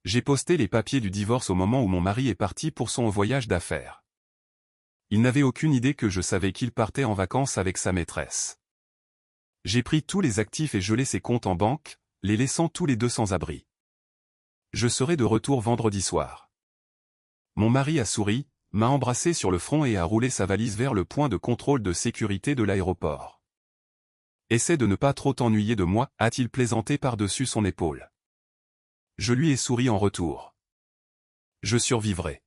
J'ai posté les papiers du divorce au moment où mon mari est parti pour son voyage d'affaires. Il n'avait aucune idée que je savais qu'il partait en vacances avec sa maîtresse. J'ai pris tous les actifs et gelé ses comptes en banque, les laissant tous les deux sans abri. Je serai de retour vendredi soir. Mon mari a souri, m'a embrassé sur le front et a roulé sa valise vers le point de contrôle de sécurité de l'aéroport. Essaie de ne pas trop t'ennuyer de moi, a-t-il plaisanté par-dessus son épaule. Je lui ai souri en retour. Je survivrai.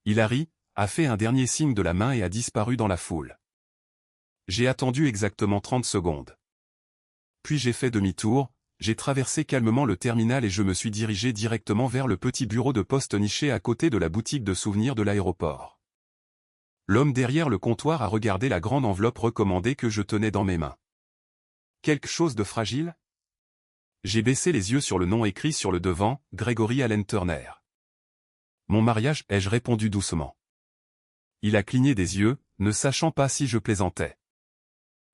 Il a ri, a fait un dernier signe de la main et a disparu dans la foule. J'ai attendu exactement 30 secondes. Puis j'ai fait demi-tour, j'ai traversé calmement le terminal et je me suis dirigé directement vers le petit bureau de poste niché à côté de la boutique de souvenirs de l'aéroport. L'homme derrière le comptoir a regardé la grande enveloppe recommandée que je tenais dans mes mains. Quelque chose de fragile? J'ai baissé les yeux sur le nom écrit sur le devant, Gregory Allen Turner. Mon mariage, ai-je répondu doucement. Il a cligné des yeux, ne sachant pas si je plaisantais.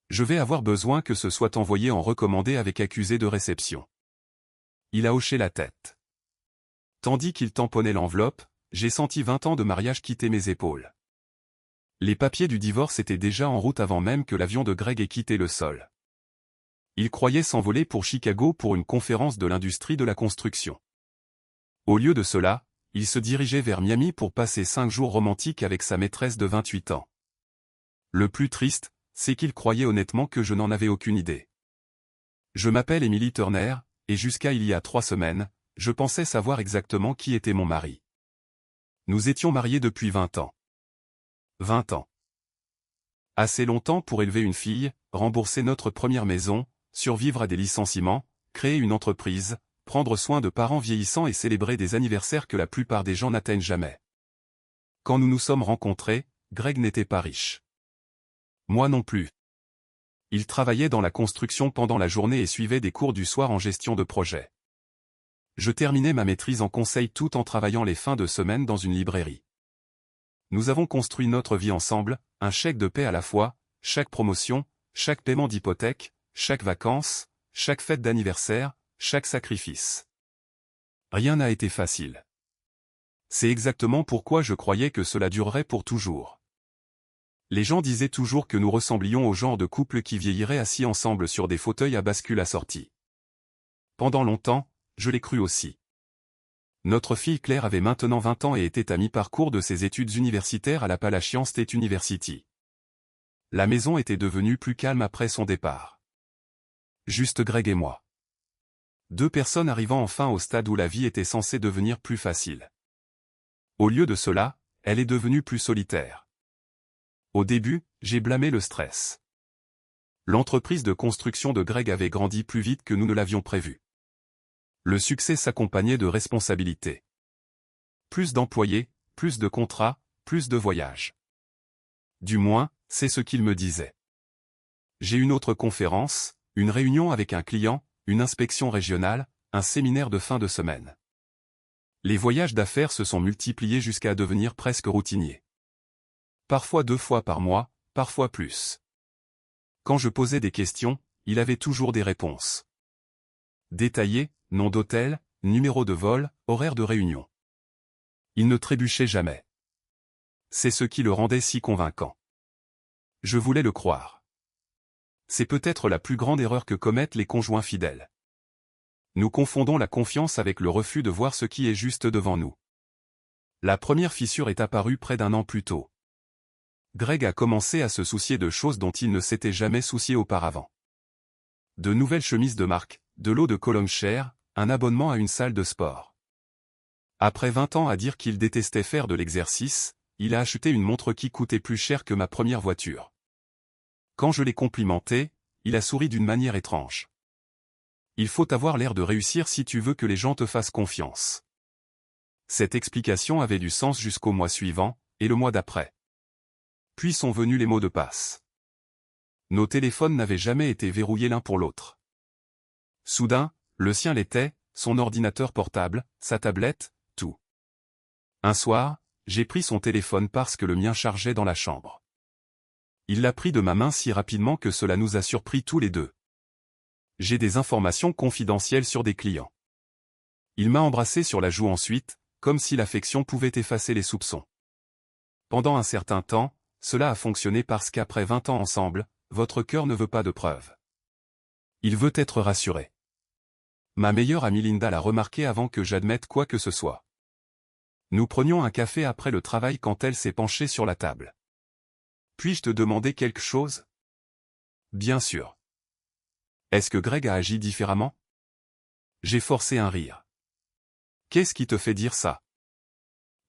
Je vais avoir besoin que ce soit envoyé en recommandé avec accusé de réception. Il a hoché la tête. Tandis qu'il tamponnait l'enveloppe, j'ai senti 20 ans de mariage quitter mes épaules. Les papiers du divorce étaient déjà en route avant même que l'avion de Greg ait quitté le sol. Il croyait s'envoler pour Chicago pour une conférence de l'industrie de la construction. Au lieu de cela, il se dirigeait vers Miami pour passer 5 jours romantiques avec sa maîtresse de 28 ans. Le plus triste, c'est qu'il croyait honnêtement que je n'en avais aucune idée. Je m'appelle Emily Turner, et jusqu'à il y a 3 semaines, je pensais savoir exactement qui était mon mari. Nous étions mariés depuis 20 ans. 20 ans. Assez longtemps pour élever une fille, rembourser notre première maison, survivre à des licenciements, créer une entreprise, prendre soin de parents vieillissants et célébrer des anniversaires que la plupart des gens n'atteignent jamais. Quand nous nous sommes rencontrés, Greg n'était pas riche. Moi non plus. Il travaillait dans la construction pendant la journée et suivait des cours du soir en gestion de projet. Je terminais ma maîtrise en conseil tout en travaillant les fins de semaine dans une librairie. Nous avons construit notre vie ensemble, un chèque de paie à la fois, chaque promotion, chaque paiement d'hypothèque, chaque vacances, chaque fête d'anniversaire, chaque sacrifice. Rien n'a été facile. C'est exactement pourquoi je croyais que cela durerait pour toujours. Les gens disaient toujours que nous ressemblions au genre de couple qui vieillirait assis ensemble sur des fauteuils à bascule assortis. Pendant longtemps, je l'ai cru aussi. Notre fille Claire avait maintenant 20 ans et était à mi-parcours de ses études universitaires à l'Appalachian State University. La maison était devenue plus calme après son départ. Juste Greg et moi. 2 personnes arrivant enfin au stade où la vie était censée devenir plus facile. Au lieu de cela, elle est devenue plus solitaire. Au début, j'ai blâmé le stress. L'entreprise de construction de Greg avait grandi plus vite que nous ne l'avions prévu. Le succès s'accompagnait de responsabilités. Plus d'employés, plus de contrats, plus de voyages. Du moins, c'est ce qu'il me disait. J'ai une autre conférence, une réunion avec un client, une inspection régionale, un séminaire de fin de semaine. Les voyages d'affaires se sont multipliés jusqu'à devenir presque routiniers. Parfois 2 fois par mois, parfois plus. Quand je posais des questions, il avait toujours des réponses. Détaillées, nom d'hôtel, numéro de vol, horaire de réunion. Il ne trébuchait jamais. C'est ce qui le rendait si convaincant. Je voulais le croire. C'est peut-être la plus grande erreur que commettent les conjoints fidèles. Nous confondons la confiance avec le refus de voir ce qui est juste devant nous. La première fissure est apparue près d'1 an plus tôt. Greg a commencé à se soucier de choses dont il ne s'était jamais soucié auparavant. De nouvelles chemises de marque, de l'eau de Cologne chère, un abonnement à une salle de sport. Après 20 ans à dire qu'il détestait faire de l'exercice, il a acheté une montre qui coûtait plus cher que ma première voiture. Quand je l'ai complimenté, il a souri d'une manière étrange. Il faut avoir l'air de réussir si tu veux que les gens te fassent confiance. Cette explication avait du sens jusqu'au mois suivant, et le mois d'après. Puis sont venus les mots de passe. Nos téléphones n'avaient jamais été verrouillés l'un pour l'autre. Soudain, le sien l'était, son ordinateur portable, sa tablette, tout. Un soir, j'ai pris son téléphone parce que le mien chargeait dans la chambre. Il l'a pris de ma main si rapidement que cela nous a surpris tous les deux. J'ai des informations confidentielles sur des clients. Il m'a embrassé sur la joue ensuite, comme si l'affection pouvait effacer les soupçons. Pendant un certain temps, cela a fonctionné parce qu'après 20 ans ensemble, votre cœur ne veut pas de preuves. Il veut être rassuré. Ma meilleure amie Linda l'a remarqué avant que j'admette quoi que ce soit. Nous prenions un café après le travail quand elle s'est penchée sur la table. Puis-je te demander quelque chose? Bien sûr. Est-ce que Greg a agi différemment? J'ai forcé un rire. Qu'est-ce qui te fait dire ça?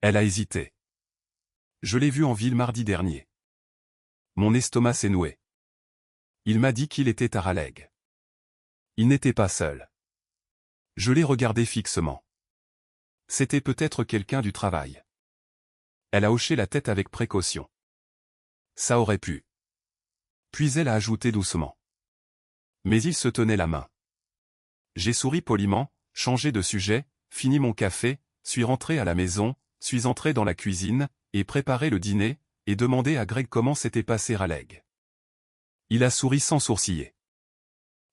Elle a hésité. Je l'ai vu en ville mardi dernier. Mon estomac s'est noué. Il m'a dit qu'il était à Raleigh. Il n'était pas seul. Je l'ai regardé fixement. C'était peut-être quelqu'un du travail. Elle a hoché la tête avec précaution. Ça aurait pu. Puis elle a ajouté doucement. Mais il se tenait la main. J'ai souri poliment, changé de sujet, fini mon café, suis rentré à la maison, suis entré dans la cuisine, et préparé le dîner, et demandé à Greg comment s'était passé Raleigh. Il a souri sans sourciller.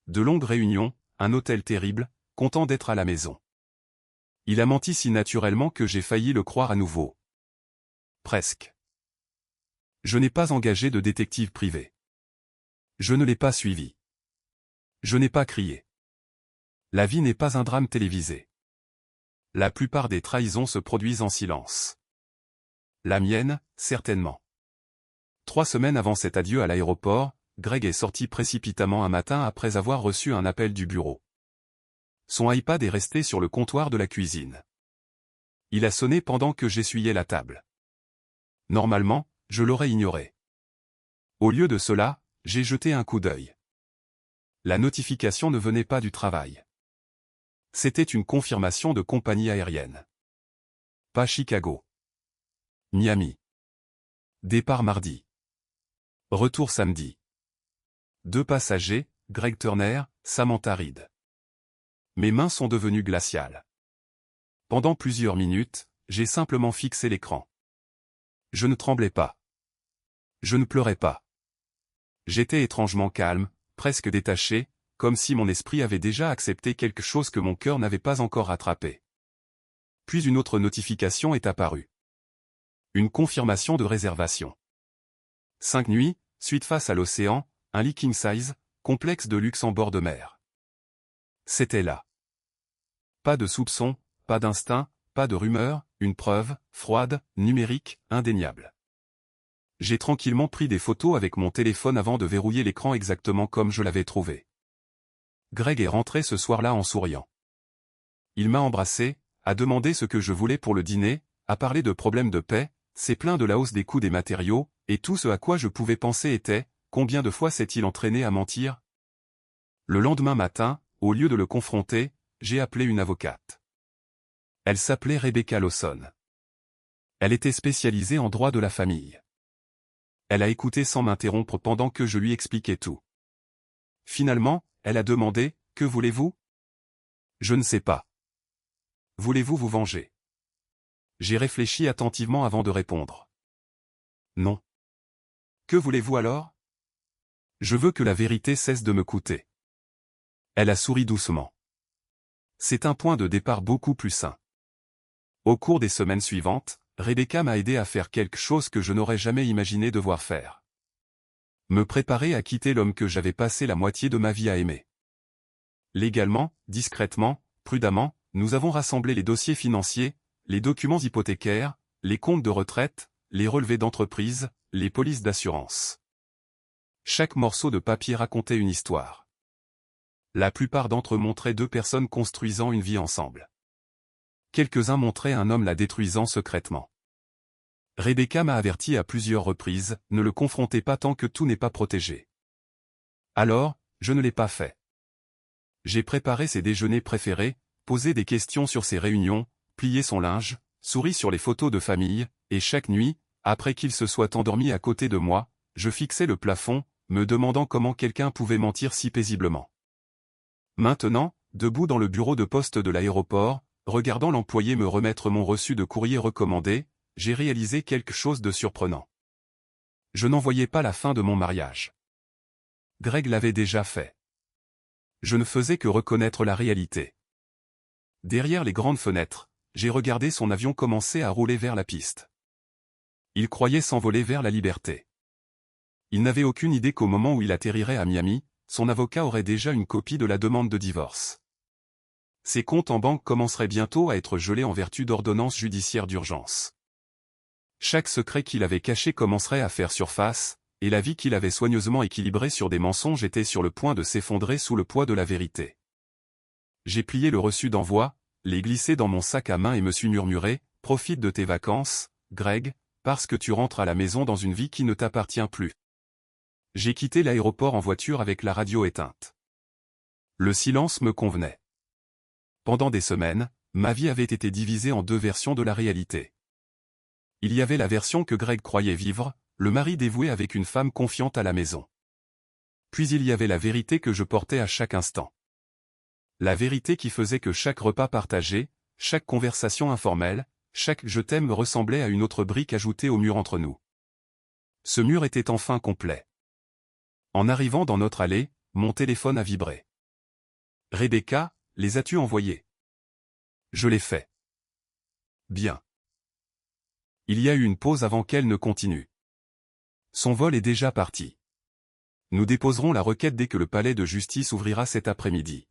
De longues réunions, un hôtel terrible, content d'être à la maison. Il a menti si naturellement que j'ai failli le croire à nouveau. Presque. Je n'ai pas engagé de détective privé. Je ne l'ai pas suivi. Je n'ai pas crié. La vie n'est pas un drame télévisé. La plupart des trahisons se produisent en silence. La mienne, certainement. 3 semaines avant cet adieu à l'aéroport, Greg est sorti précipitamment un matin après avoir reçu un appel du bureau. Son iPad est resté sur le comptoir de la cuisine. Il a sonné pendant que j'essuyais la table. Normalement, je l'aurais ignoré. Au lieu de cela, j'ai jeté un coup d'œil. La notification ne venait pas du travail. C'était une confirmation de compagnie aérienne. Pas Chicago. Miami. Départ mardi. Retour samedi. 2 passagers, Greg Turner, Samantha Reed. Mes mains sont devenues glaciales. Pendant plusieurs minutes, j'ai simplement fixé l'écran. Je ne tremblais pas. Je ne pleurais pas. J'étais étrangement calme, presque détaché, comme si mon esprit avait déjà accepté quelque chose que mon cœur n'avait pas encore rattrapé. Puis une autre notification est apparue. Une confirmation de réservation. 5 nuits, suite face à l'océan, un lit king size, complexe de luxe en bord de mer. C'était là. Pas de soupçon, pas d'instinct, pas de rumeur, une preuve, froide, numérique, indéniable. J'ai tranquillement pris des photos avec mon téléphone avant de verrouiller l'écran exactement comme je l'avais trouvé. Greg est rentré ce soir-là en souriant. Il m'a embrassé, a demandé ce que je voulais pour le dîner, a parlé de problèmes de paix, s'est plaint de la hausse des coûts des matériaux, et tout ce à quoi je pouvais penser était, combien de fois s'est-il entraîné à mentir? Le lendemain matin, au lieu de le confronter, j'ai appelé une avocate. Elle s'appelait Rebecca Lawson. Elle était spécialisée en droit de la famille. Elle a écouté sans m'interrompre pendant que je lui expliquais tout. Finalement, elle a demandé, « Que voulez-vous » ? Je ne sais pas. Voulez-vous vous venger? J'ai réfléchi attentivement avant de répondre. Non. Que voulez-vous alors? Je veux que la vérité cesse de me coûter. Elle a souri doucement. C'est un point de départ beaucoup plus sain. Au cours des semaines suivantes, Rebecca m'a aidé à faire quelque chose que je n'aurais jamais imaginé devoir faire. Me préparer à quitter l'homme que j'avais passé la moitié de ma vie à aimer. Légalement, discrètement, prudemment, nous avons rassemblé les dossiers financiers, les documents hypothécaires, les comptes de retraite, les relevés d'entreprise, les polices d'assurance. Chaque morceau de papier racontait une histoire. La plupart d'entre eux montraient 2 personnes construisant une vie ensemble. Quelques-uns montraient un homme la détruisant secrètement. Rebecca m'a averti à plusieurs reprises, ne le confrontez pas tant que tout n'est pas protégé. Alors, je ne l'ai pas fait. J'ai préparé ses déjeuners préférés, posé des questions sur ses réunions, plié son linge, souri sur les photos de famille, et chaque nuit, après qu'il se soit endormi à côté de moi, je fixais le plafond, me demandant comment quelqu'un pouvait mentir si paisiblement. Maintenant, debout dans le bureau de poste de l'aéroport, regardant l'employé me remettre mon reçu de courrier recommandé, j'ai réalisé quelque chose de surprenant. Je n'en voyais pas la fin de mon mariage. Greg l'avait déjà fait. Je ne faisais que reconnaître la réalité. Derrière les grandes fenêtres, j'ai regardé son avion commencer à rouler vers la piste. Il croyait s'envoler vers la liberté. Il n'avait aucune idée qu'au moment où il atterrirait à Miami, son avocat aurait déjà une copie de la demande de divorce. Ses comptes en banque commenceraient bientôt à être gelés en vertu d'ordonnances judiciaires d'urgence. Chaque secret qu'il avait caché commencerait à faire surface, et la vie qu'il avait soigneusement équilibrée sur des mensonges était sur le point de s'effondrer sous le poids de la vérité. J'ai plié le reçu d'envoi, l'ai glissé dans mon sac à main et me suis murmuré « Profite de tes vacances, Greg, parce que tu rentres à la maison dans une vie qui ne t'appartient plus. » J'ai quitté l'aéroport en voiture avec la radio éteinte. Le silence me convenait. Pendant des semaines, ma vie avait été divisée en deux versions de la réalité. Il y avait la version que Greg croyait vivre, le mari dévoué avec une femme confiante à la maison. Puis il y avait la vérité que je portais à chaque instant. La vérité qui faisait que chaque repas partagé, chaque conversation informelle, chaque « je t'aime » me ressemblait à une autre brique ajoutée au mur entre nous. Ce mur était enfin complet. En arrivant dans notre allée, mon téléphone a vibré. « Rebecca, les as-tu envoyés ?» Je l'ai fait. Bien. Il y a eu une pause avant qu'elle ne continue. Son vol est déjà parti. Nous déposerons la requête dès que le palais de justice ouvrira cet après-midi.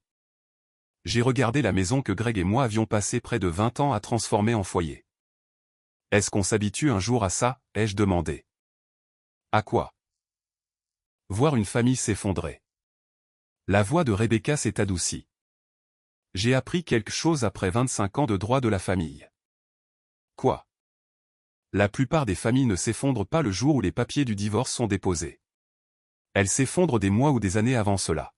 J'ai regardé la maison que Greg et moi avions passé près de 20 ans à transformer en foyer. Est-ce qu'on s'habitue un jour à ça, ai-je demandé. À quoi? Voir une famille s'effondrer. La voix de Rebecca s'est adoucie. J'ai appris quelque chose après 25 ans de droit de la famille. Quoi? La plupart des familles ne s'effondrent pas le jour où les papiers du divorce sont déposés. Elles s'effondrent des mois ou des années avant cela.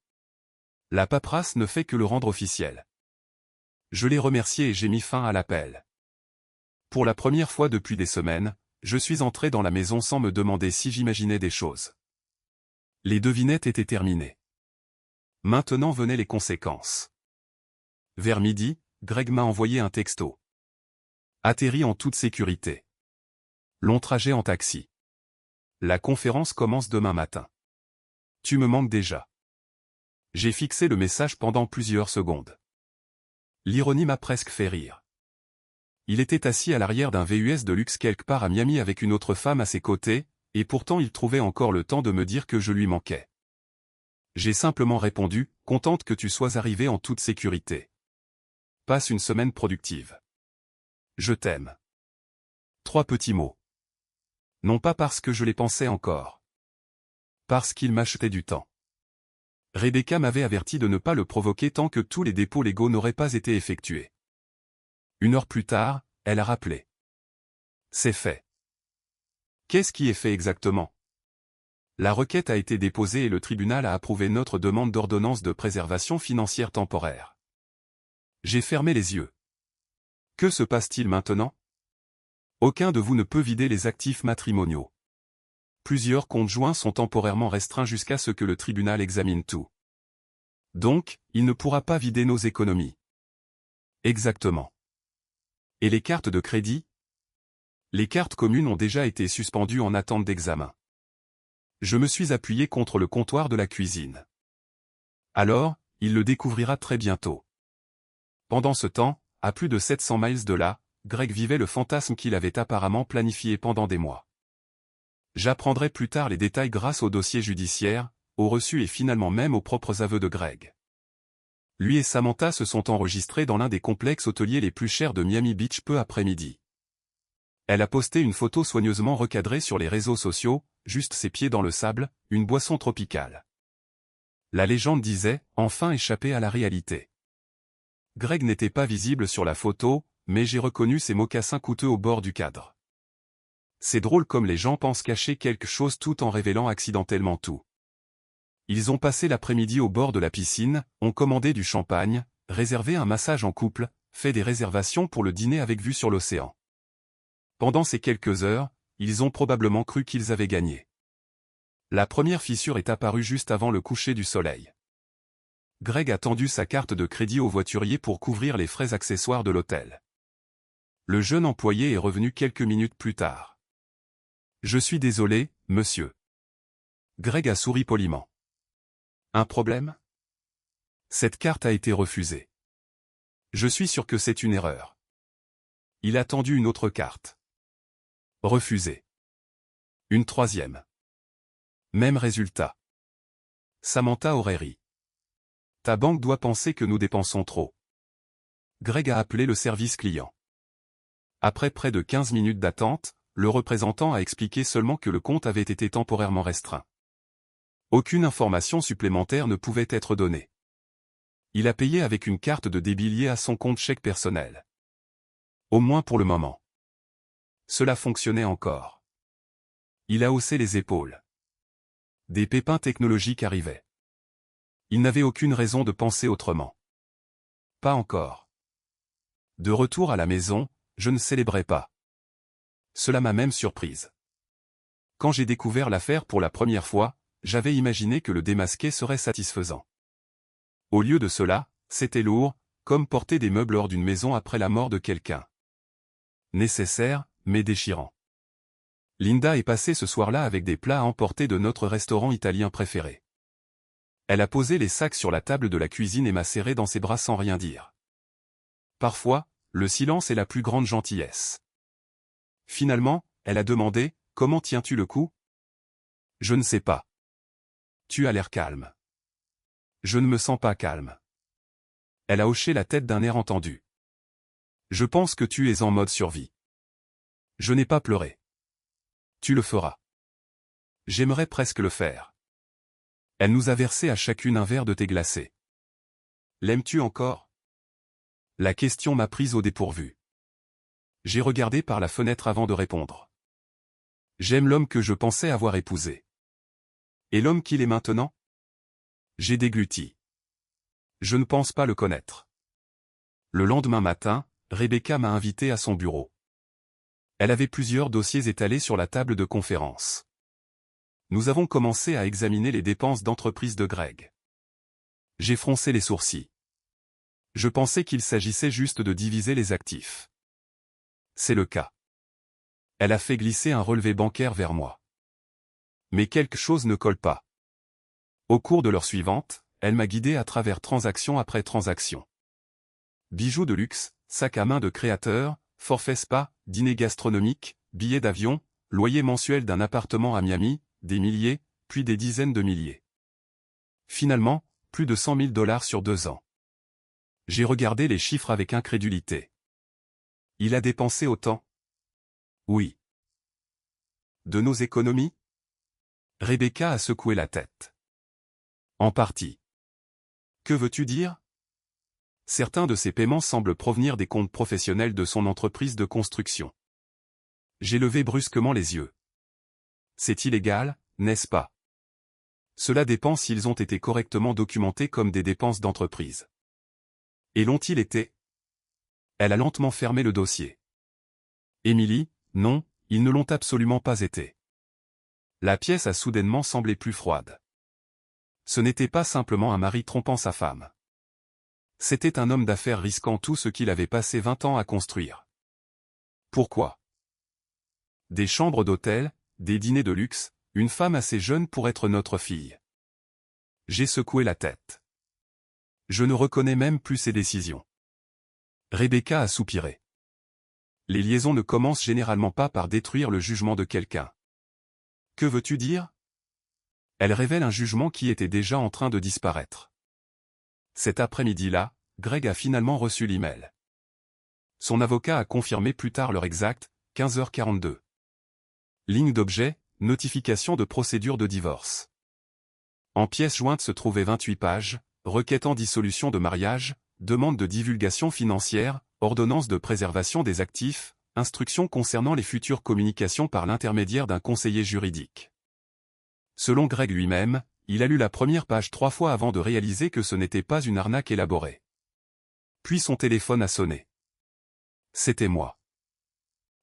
La paperasse ne fait que le rendre officiel. Je l'ai remercié et j'ai mis fin à l'appel. Pour la première fois depuis des semaines, je suis entré dans la maison sans me demander si j'imaginais des choses. Les devinettes étaient terminées. Maintenant venaient les conséquences. Vers midi, Greg m'a envoyé un texto. Atterri en toute sécurité. Long trajet en taxi. La conférence commence demain matin. Tu me manques déjà. J'ai fixé le message pendant plusieurs secondes. L'ironie m'a presque fait rire. Il était assis à l'arrière d'un VUS de luxe quelque part à Miami avec une autre femme à ses côtés, et pourtant il trouvait encore le temps de me dire que je lui manquais. J'ai simplement répondu, contente que tu sois arrivé en toute sécurité. Passe une semaine productive. Je t'aime. 3 petits mots. Non pas parce que je les pensais encore. Parce qu'il m'achetait du temps. Rebecca m'avait averti de ne pas le provoquer tant que tous les dépôts légaux n'auraient pas été effectués. 1 heure plus tard, elle a rappelé. C'est fait. Qu'est-ce qui est fait exactement? La requête a été déposée et le tribunal a approuvé notre demande d'ordonnance de préservation financière temporaire. J'ai fermé les yeux. Que se passe-t-il maintenant? Aucun de vous ne peut vider les actifs matrimoniaux. Plusieurs comptes joints sont temporairement restreints jusqu'à ce que le tribunal examine tout. Donc, il ne pourra pas vider nos économies. Exactement. Et les cartes de crédit? Les cartes communes ont déjà été suspendues en attente d'examen. Je me suis appuyé contre le comptoir de la cuisine. Alors, il le découvrira très bientôt. Pendant ce temps, à plus de 700 miles de là, Greg vivait le fantasme qu'il avait apparemment planifié pendant des mois. J'apprendrai plus tard les détails grâce au dossier judiciaire, au reçu et finalement même aux propres aveux de Greg. Lui et Samantha se sont enregistrés dans l'un des complexes hôteliers les plus chers de Miami Beach peu après-midi. Elle a posté une photo soigneusement recadrée sur les réseaux sociaux, juste ses pieds dans le sable, une boisson tropicale. La légende disait, enfin échappé à la réalité. Greg n'était pas visible sur la photo, mais j'ai reconnu ses mocassins coûteux au bord du cadre. C'est drôle comme les gens pensent cacher quelque chose tout en révélant accidentellement tout. Ils ont passé l'après-midi au bord de la piscine, ont commandé du champagne, réservé un massage en couple, fait des réservations pour le dîner avec vue sur l'océan. Pendant ces quelques heures, ils ont probablement cru qu'ils avaient gagné. La première fissure est apparue juste avant le coucher du soleil. Greg a tendu sa carte de crédit au voiturier pour couvrir les frais accessoires de l'hôtel. Le jeune employé est revenu quelques minutes plus tard. « Je suis désolé, monsieur. » Greg a souri poliment. « Un problème ? Cette carte a été refusée. » Je suis sûr que c'est une erreur. Il a tendu une autre carte. Refusé. Une troisième. Même résultat. Samantha aurait ri. Ta banque doit penser que nous dépensons trop. Greg a appelé le service client. Après près de 15 minutes d'attente, le représentant a expliqué seulement que le compte avait été temporairement restreint. Aucune information supplémentaire ne pouvait être donnée. Il a payé avec une carte de débit liée à son compte chèque personnel. Au moins pour le moment. Cela fonctionnait encore. Il a haussé les épaules. Des pépins technologiques arrivaient. Il n'avait aucune raison de penser autrement. Pas encore. De retour à la maison, je ne célébrais pas. Cela m'a même surprise. Quand j'ai découvert l'affaire pour la première fois, j'avais imaginé que le démasquer serait satisfaisant. Au lieu de cela, c'était lourd, comme porter des meubles hors d'une maison après la mort de quelqu'un. Nécessaire, mais déchirant. Linda est passée ce soir-là avec des plats à emporter de notre restaurant italien préféré. Elle a posé les sacs sur la table de la cuisine et m'a serré dans ses bras sans rien dire. Parfois, le silence est la plus grande gentillesse. Finalement, elle a demandé, « Comment tiens-tu le coup ?» Je ne sais pas. Tu as l'air calme. Je ne me sens pas calme. Elle a hoché la tête d'un air entendu. Je pense que tu es en mode survie. Je n'ai pas pleuré. Tu le feras. J'aimerais presque le faire. Elle nous a versé à chacune un verre de thé glacé. L'aimes-tu encore? La question m'a prise au dépourvu. J'ai regardé par la fenêtre avant de répondre. J'aime l'homme que je pensais avoir épousé. Et l'homme qu'il est maintenant? J'ai dégluti. Je ne pense pas le connaître. Le lendemain matin, Rebecca m'a invité à son bureau. Elle avait plusieurs dossiers étalés sur la table de conférence. Nous avons commencé à examiner les dépenses d'entreprise de Greg. J'ai froncé les sourcils. Je pensais qu'il s'agissait juste de diviser les actifs. C'est le cas. Elle a fait glisser un relevé bancaire vers moi. Mais quelque chose ne colle pas. Au cours de l'heure suivante, elle m'a guidé à travers transaction après transaction. Bijoux de luxe, sac à main de créateur, forfait spa, dîner gastronomique, billets d'avion, loyer mensuel d'un appartement à Miami, des milliers, puis des dizaines de milliers. Finalement, plus de 100 000 $ sur 2 ans. J'ai regardé les chiffres avec incrédulité. Il a dépensé autant? Oui. De nos économies? Rebecca a secoué la tête. En partie. Que veux-tu dire? Certains de ces paiements semblent provenir des comptes professionnels de son entreprise de construction. J'ai levé brusquement les yeux. C'est illégal, n'est-ce pas? Cela dépend s'ils ont été correctement documentés comme des dépenses d'entreprise. Et l'ont-ils été? Elle a lentement fermé le dossier. Émilie, non, ils ne l'ont absolument pas été. La pièce a soudainement semblé plus froide. Ce n'était pas simplement un mari trompant sa femme. C'était un homme d'affaires risquant tout ce qu'il avait passé 20 ans à construire. Pourquoi? Des chambres d'hôtel, des dîners de luxe, une femme assez jeune pour être notre fille. J'ai secoué la tête. Je ne reconnais même plus ses décisions. Rebecca a soupiré. Les liaisons ne commencent généralement pas par détruire le jugement de quelqu'un. Que veux-tu dire? Elle révèle un jugement qui était déjà en train de disparaître. Cet après-midi-là, Greg a finalement reçu l'email. Son avocat a confirmé plus tard l'heure exacte, 15h42. Ligne d'objet, notification de procédure de divorce. En pièce jointe se trouvaient 28 pages, requête en dissolution de mariage, demande de divulgation financière, ordonnance de préservation des actifs, instructions concernant les futures communications par l'intermédiaire d'un conseiller juridique. Selon Greg lui-même, il a lu la première page 3 fois avant de réaliser que ce n'était pas une arnaque élaborée. Puis son téléphone a sonné. C'était moi.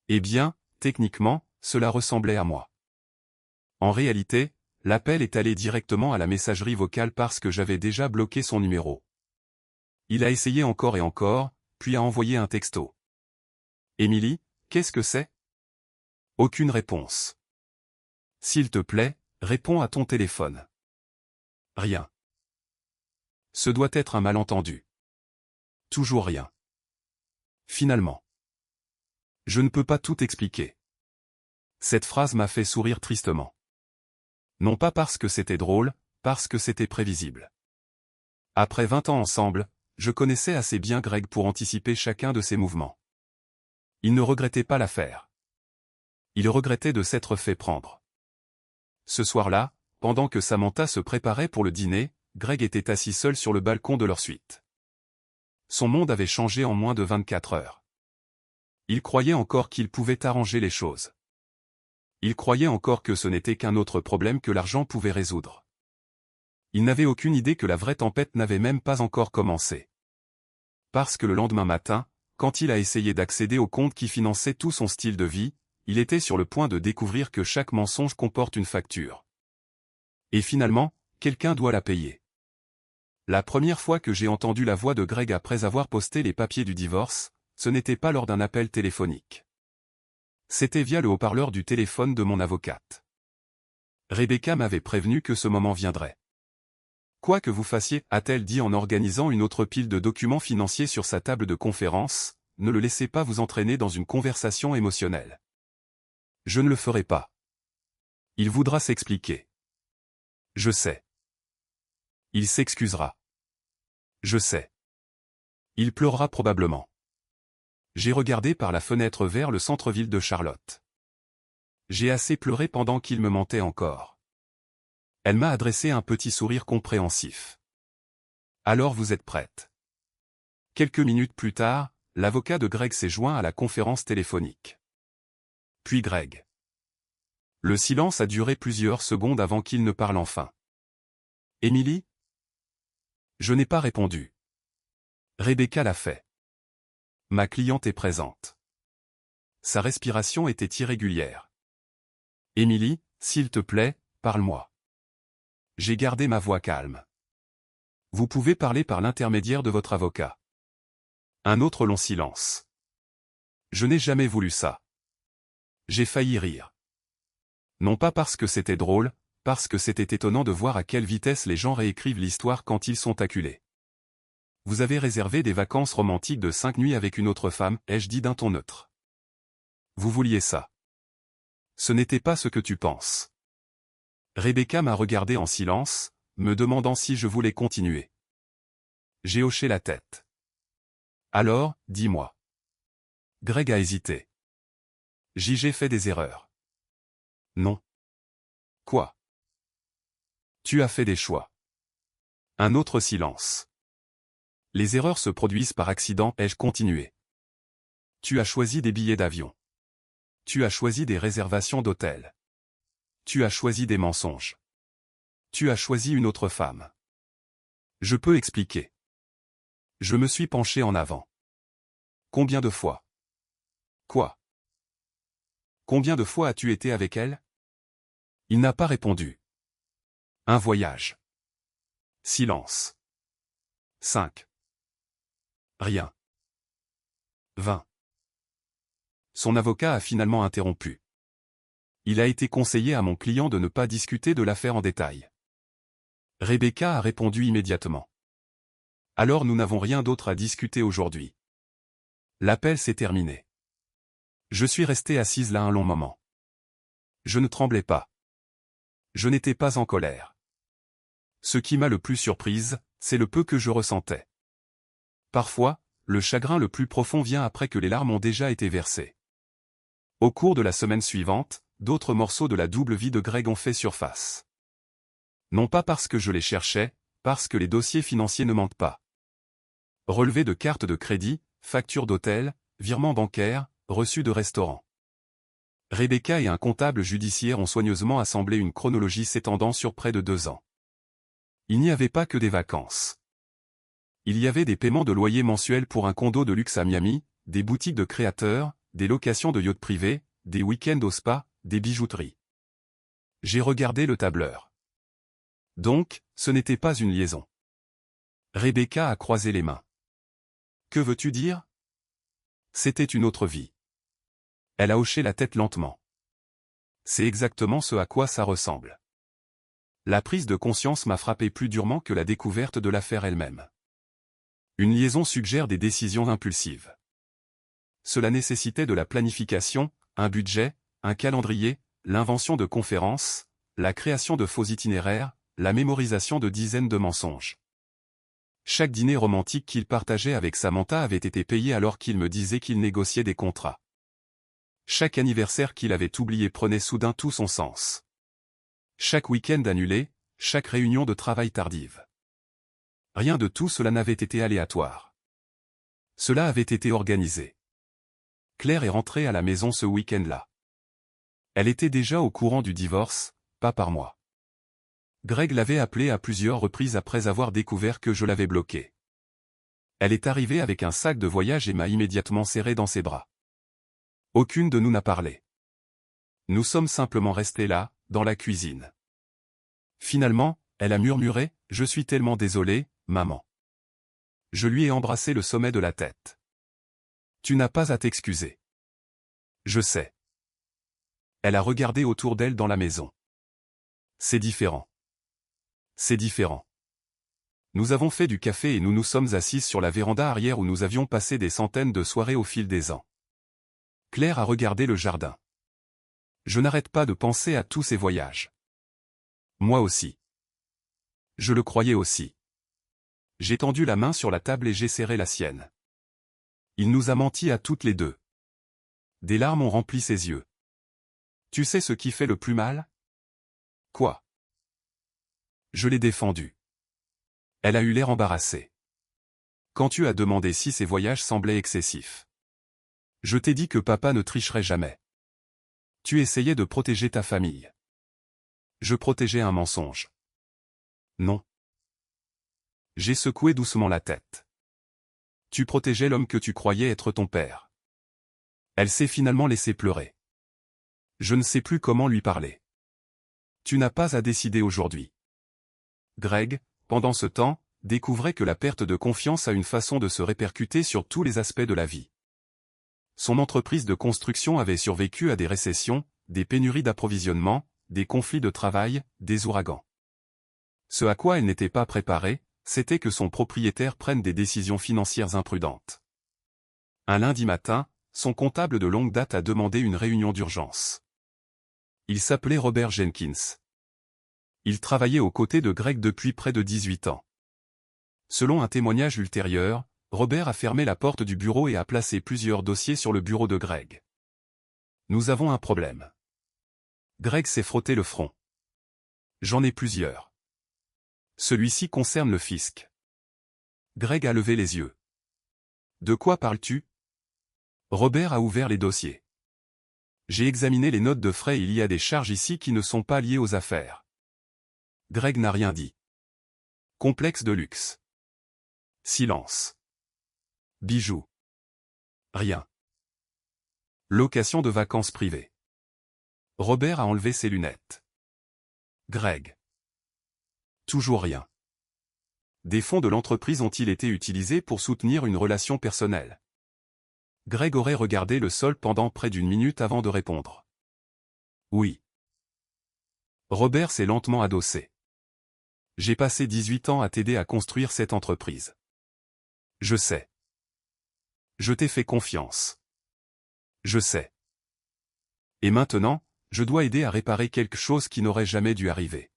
Eh bien, techniquement, cela ressemblait à moi. En réalité, l'appel est allé directement à la messagerie vocale parce que j'avais déjà bloqué son numéro. Il a essayé encore et encore, puis a envoyé un texto. Émilie, qu'est-ce que c'est? Aucune réponse. S'il te plaît, réponds à ton téléphone. Rien. Ce doit être un malentendu. Toujours rien. Finalement. Je ne peux pas tout expliquer. Cette phrase m'a fait sourire tristement. Non pas parce que c'était drôle, parce que c'était prévisible. Après 20 ans ensemble, je connaissais assez bien Greg pour anticiper chacun de ses mouvements. Il ne regrettait pas l'affaire. Il regrettait de s'être fait prendre. Ce soir-là, pendant que Samantha se préparait pour le dîner, Greg était assis seul sur le balcon de leur suite. Son monde avait changé en moins de 24 heures. Il croyait encore qu'il pouvait arranger les choses. Il croyait encore que ce n'était qu'un autre problème que l'argent pouvait résoudre. Il n'avait aucune idée que la vraie tempête n'avait même pas encore commencé. Parce que le lendemain matin, quand il a essayé d'accéder au compte qui finançait tout son style de vie, il était sur le point de découvrir que chaque mensonge comporte une facture. Et finalement, quelqu'un doit la payer. La première fois que j'ai entendu la voix de Greg après avoir posté les papiers du divorce, ce n'était pas lors d'un appel téléphonique. C'était via le haut-parleur du téléphone de mon avocate. Rebecca m'avait prévenu que ce moment viendrait. Quoi que vous fassiez, a-t-elle dit en organisant une autre pile de documents financiers sur sa table de conférence, ne le laissez pas vous entraîner dans une conversation émotionnelle. Je ne le ferai pas. Il voudra s'expliquer. Je sais. Il s'excusera. Je sais. Il pleurera probablement. J'ai regardé par la fenêtre vers le centre-ville de Charlotte. J'ai assez pleuré pendant qu'il me mentait encore. Elle m'a adressé un petit sourire compréhensif. Alors vous êtes prête. Quelques minutes plus tard, l'avocat de Greg s'est joint à la conférence téléphonique. Puis Greg. Le silence a duré plusieurs secondes avant qu'il ne parle enfin. Émilie ? Je n'ai pas répondu. Rebecca l'a fait. Ma cliente est présente. Sa respiration était irrégulière. Émilie, s'il te plaît, parle-moi. J'ai gardé ma voix calme. Vous pouvez parler par l'intermédiaire de votre avocat. Un autre long silence. Je n'ai jamais voulu ça. J'ai failli rire. Non pas parce que c'était drôle, parce que c'était étonnant de voir à quelle vitesse les gens réécrivent l'histoire quand ils sont acculés. Vous avez réservé des vacances romantiques de 5 nuits avec une autre femme, ai-je dit d'un ton neutre. Vous vouliez ça. Ce n'était pas ce que tu penses. Rebecca m'a regardé en silence, me demandant si je voulais continuer. J'ai hoché la tête. Alors, dis-moi. Greg a hésité. J'ai fait des erreurs. Non. Quoi? Tu as fait des choix. Un autre silence. Les erreurs se produisent par accident, ai-je continué. Tu as choisi des billets d'avion. Tu as choisi des réservations d'hôtel. Tu as choisi des mensonges. Tu as choisi une autre femme. Je peux expliquer. Je me suis penché en avant. Combien de fois? Quoi? Combien de fois as-tu été avec elle? Il n'a pas répondu. Un voyage. Silence. 5. Rien. 20. Son avocat a finalement interrompu. Il a été conseillé à mon client de ne pas discuter de l'affaire en détail. Rebecca a répondu immédiatement. Alors nous n'avons rien d'autre à discuter aujourd'hui. L'appel s'est terminé. Je suis resté assise là un long moment. Je ne tremblais pas. Je n'étais pas en colère. Ce qui m'a le plus surprise, c'est le peu que je ressentais. Parfois, le chagrin le plus profond vient après que les larmes ont déjà été versées. Au cours de la semaine suivante, d'autres morceaux de la double vie de Greg ont fait surface. Non pas parce que je les cherchais, parce que les dossiers financiers ne mentent pas. Relevés de cartes de crédit, factures d'hôtel, virements bancaires, reçus de restaurants. Rebecca et un comptable judiciaire ont soigneusement assemblé une chronologie s'étendant sur près de 2 ans. Il n'y avait pas que des vacances. Il y avait des paiements de loyer mensuels pour un condo de luxe à Miami, des boutiques de créateurs, des locations de yachts privés, des week-ends au spa, des bijouteries. J'ai regardé le tableur. Donc, ce n'était pas une liaison. Rebecca a croisé les mains. Que veux-tu dire? C'était une autre vie. Elle a hoché la tête lentement. C'est exactement ce à quoi ça ressemble. La prise de conscience m'a frappé plus durement que la découverte de l'affaire elle-même. Une liaison suggère des décisions impulsives. cela nécessitait de la planification, un budget, un calendrier, l'invention de conférences, la création de faux itinéraires, la mémorisation de dizaines de mensonges. Chaque dîner romantique qu'il partageait avec Samantha avait été payé alors qu'il me disait qu'il négociait des contrats. Chaque anniversaire qu'il avait oublié prenait soudain tout son sens. Chaque week-end annulé, chaque réunion de travail tardive. Rien de tout cela n'avait été aléatoire. Cela avait été organisé. Claire est rentrée à la maison ce week-end-là. Elle était déjà au courant du divorce, pas par moi. Greg l'avait appelée à plusieurs reprises après avoir découvert que je l'avais bloquée. Elle est arrivée avec un sac de voyage et m'a immédiatement serré dans ses bras. Aucune de nous n'a parlé. Nous sommes simplement restés là, dans la cuisine. Finalement, elle a murmuré « Je suis tellement désolée, maman. » Je lui ai embrassé le sommet de la tête. « Tu n'as pas à t'excuser. » Je sais. Elle a regardé autour d'elle dans la maison. C'est différent. C'est différent. Nous avons fait du café et nous nous sommes assises sur la véranda arrière où nous avions passé des centaines de soirées au fil des ans. Claire a regardé le jardin. Je n'arrête pas de penser à tous ces voyages. Moi aussi. Je le croyais aussi. J'ai tendu la main sur la table et j'ai serré la sienne. Il nous a menti à toutes les deux. Des larmes ont rempli ses yeux. Tu sais ce qui fait le plus mal? Quoi? Je l'ai défendu. Elle a eu l'air embarrassée. Quand tu as demandé si ces voyages semblaient excessifs. Je t'ai dit que papa ne tricherait jamais. Tu essayais de protéger ta famille. Je protégeais un mensonge. Non. J'ai secoué doucement la tête. Tu protégeais l'homme que tu croyais être ton père. Elle s'est finalement laissée pleurer. Je ne sais plus comment lui parler. Tu n'as pas à décider aujourd'hui. Greg, pendant ce temps, découvrait que la perte de confiance a une façon de se répercuter sur tous les aspects de la vie. Son entreprise de construction avait survécu à des récessions, des pénuries d'approvisionnement, des conflits de travail, des ouragans. Ce à quoi elle n'était pas préparée, c'était que son propriétaire prenne des décisions financières imprudentes. Un lundi matin, son comptable de longue date a demandé une réunion d'urgence. Il s'appelait Robert Jenkins. Il travaillait aux côtés de Greg depuis près de 18 ans. Selon un témoignage ultérieur, Robert a fermé la porte du bureau et a placé plusieurs dossiers sur le bureau de Greg. Nous avons un problème. Greg s'est frotté le front. J'en ai plusieurs. Celui-ci concerne le fisc. Greg a levé les yeux. De quoi parles-tu? Robert a ouvert les dossiers. J'ai examiné les notes de frais et il y a des charges ici qui ne sont pas liées aux affaires. Greg n'a rien dit. Complexe de luxe. Silence. Bijoux. Rien. Location de vacances privées. Robert a enlevé ses lunettes. Greg. Toujours rien. Des fonds de l'entreprise ont-ils été utilisés pour soutenir une relation personnelle? Greg aurait regardé le sol pendant près d'une minute avant de répondre. Oui. Robert s'est lentement adossé. J'ai passé 18 ans à t'aider à construire cette entreprise. Je sais. Je t'ai fait confiance. Je sais. Et maintenant, je dois aider à réparer quelque chose qui n'aurait jamais dû arriver.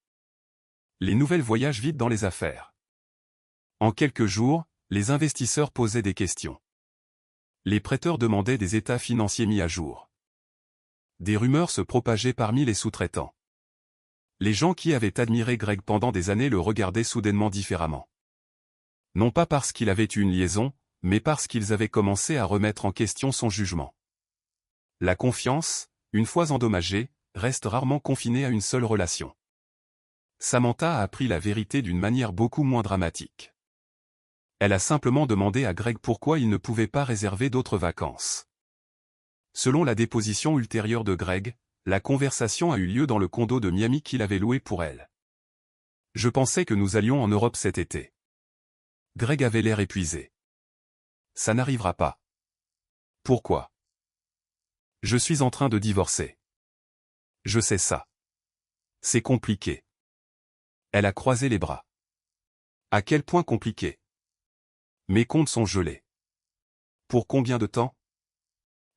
Les nouvelles voyagent vite dans les affaires. En quelques jours, les investisseurs posaient des questions. Les prêteurs demandaient des états financiers mis à jour. Des rumeurs se propageaient parmi les sous-traitants. Les gens qui avaient admiré Greg pendant des années le regardaient soudainement différemment. Non pas parce qu'il avait eu une liaison, mais parce qu'ils avaient commencé à remettre en question son jugement. La confiance, une fois endommagée, reste rarement confinée à une seule relation. Samantha a appris la vérité d'une manière beaucoup moins dramatique. Elle a simplement demandé à Greg pourquoi il ne pouvait pas réserver d'autres vacances. Selon la déposition ultérieure de Greg, la conversation a eu lieu dans le condo de Miami qu'il avait loué pour elle. Je pensais que nous allions en Europe cet été. Greg avait l'air épuisé. Ça n'arrivera pas. Pourquoi? Je suis en train de divorcer. Je sais ça. C'est compliqué. Elle a croisé les bras. À quel point compliqué? Mes comptes sont gelés. Pour combien de temps?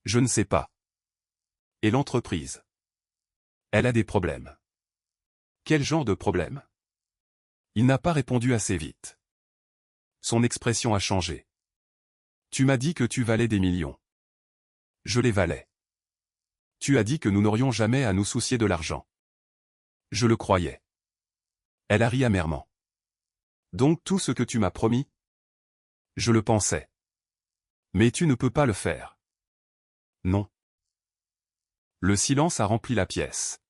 Je ne sais pas. Et l'entreprise? Elle a des problèmes. Quel genre de problème? Il n'a pas répondu assez vite. Son expression a changé. Tu m'as dit que tu valais des millions. Je les valais. Tu as dit que nous n'aurions jamais à nous soucier de l'argent. Je le croyais. Elle a ri amèrement. Donc tout ce que tu m'as promis? Je le pensais. Mais tu ne peux pas le faire. Non. Le silence a rempli la pièce.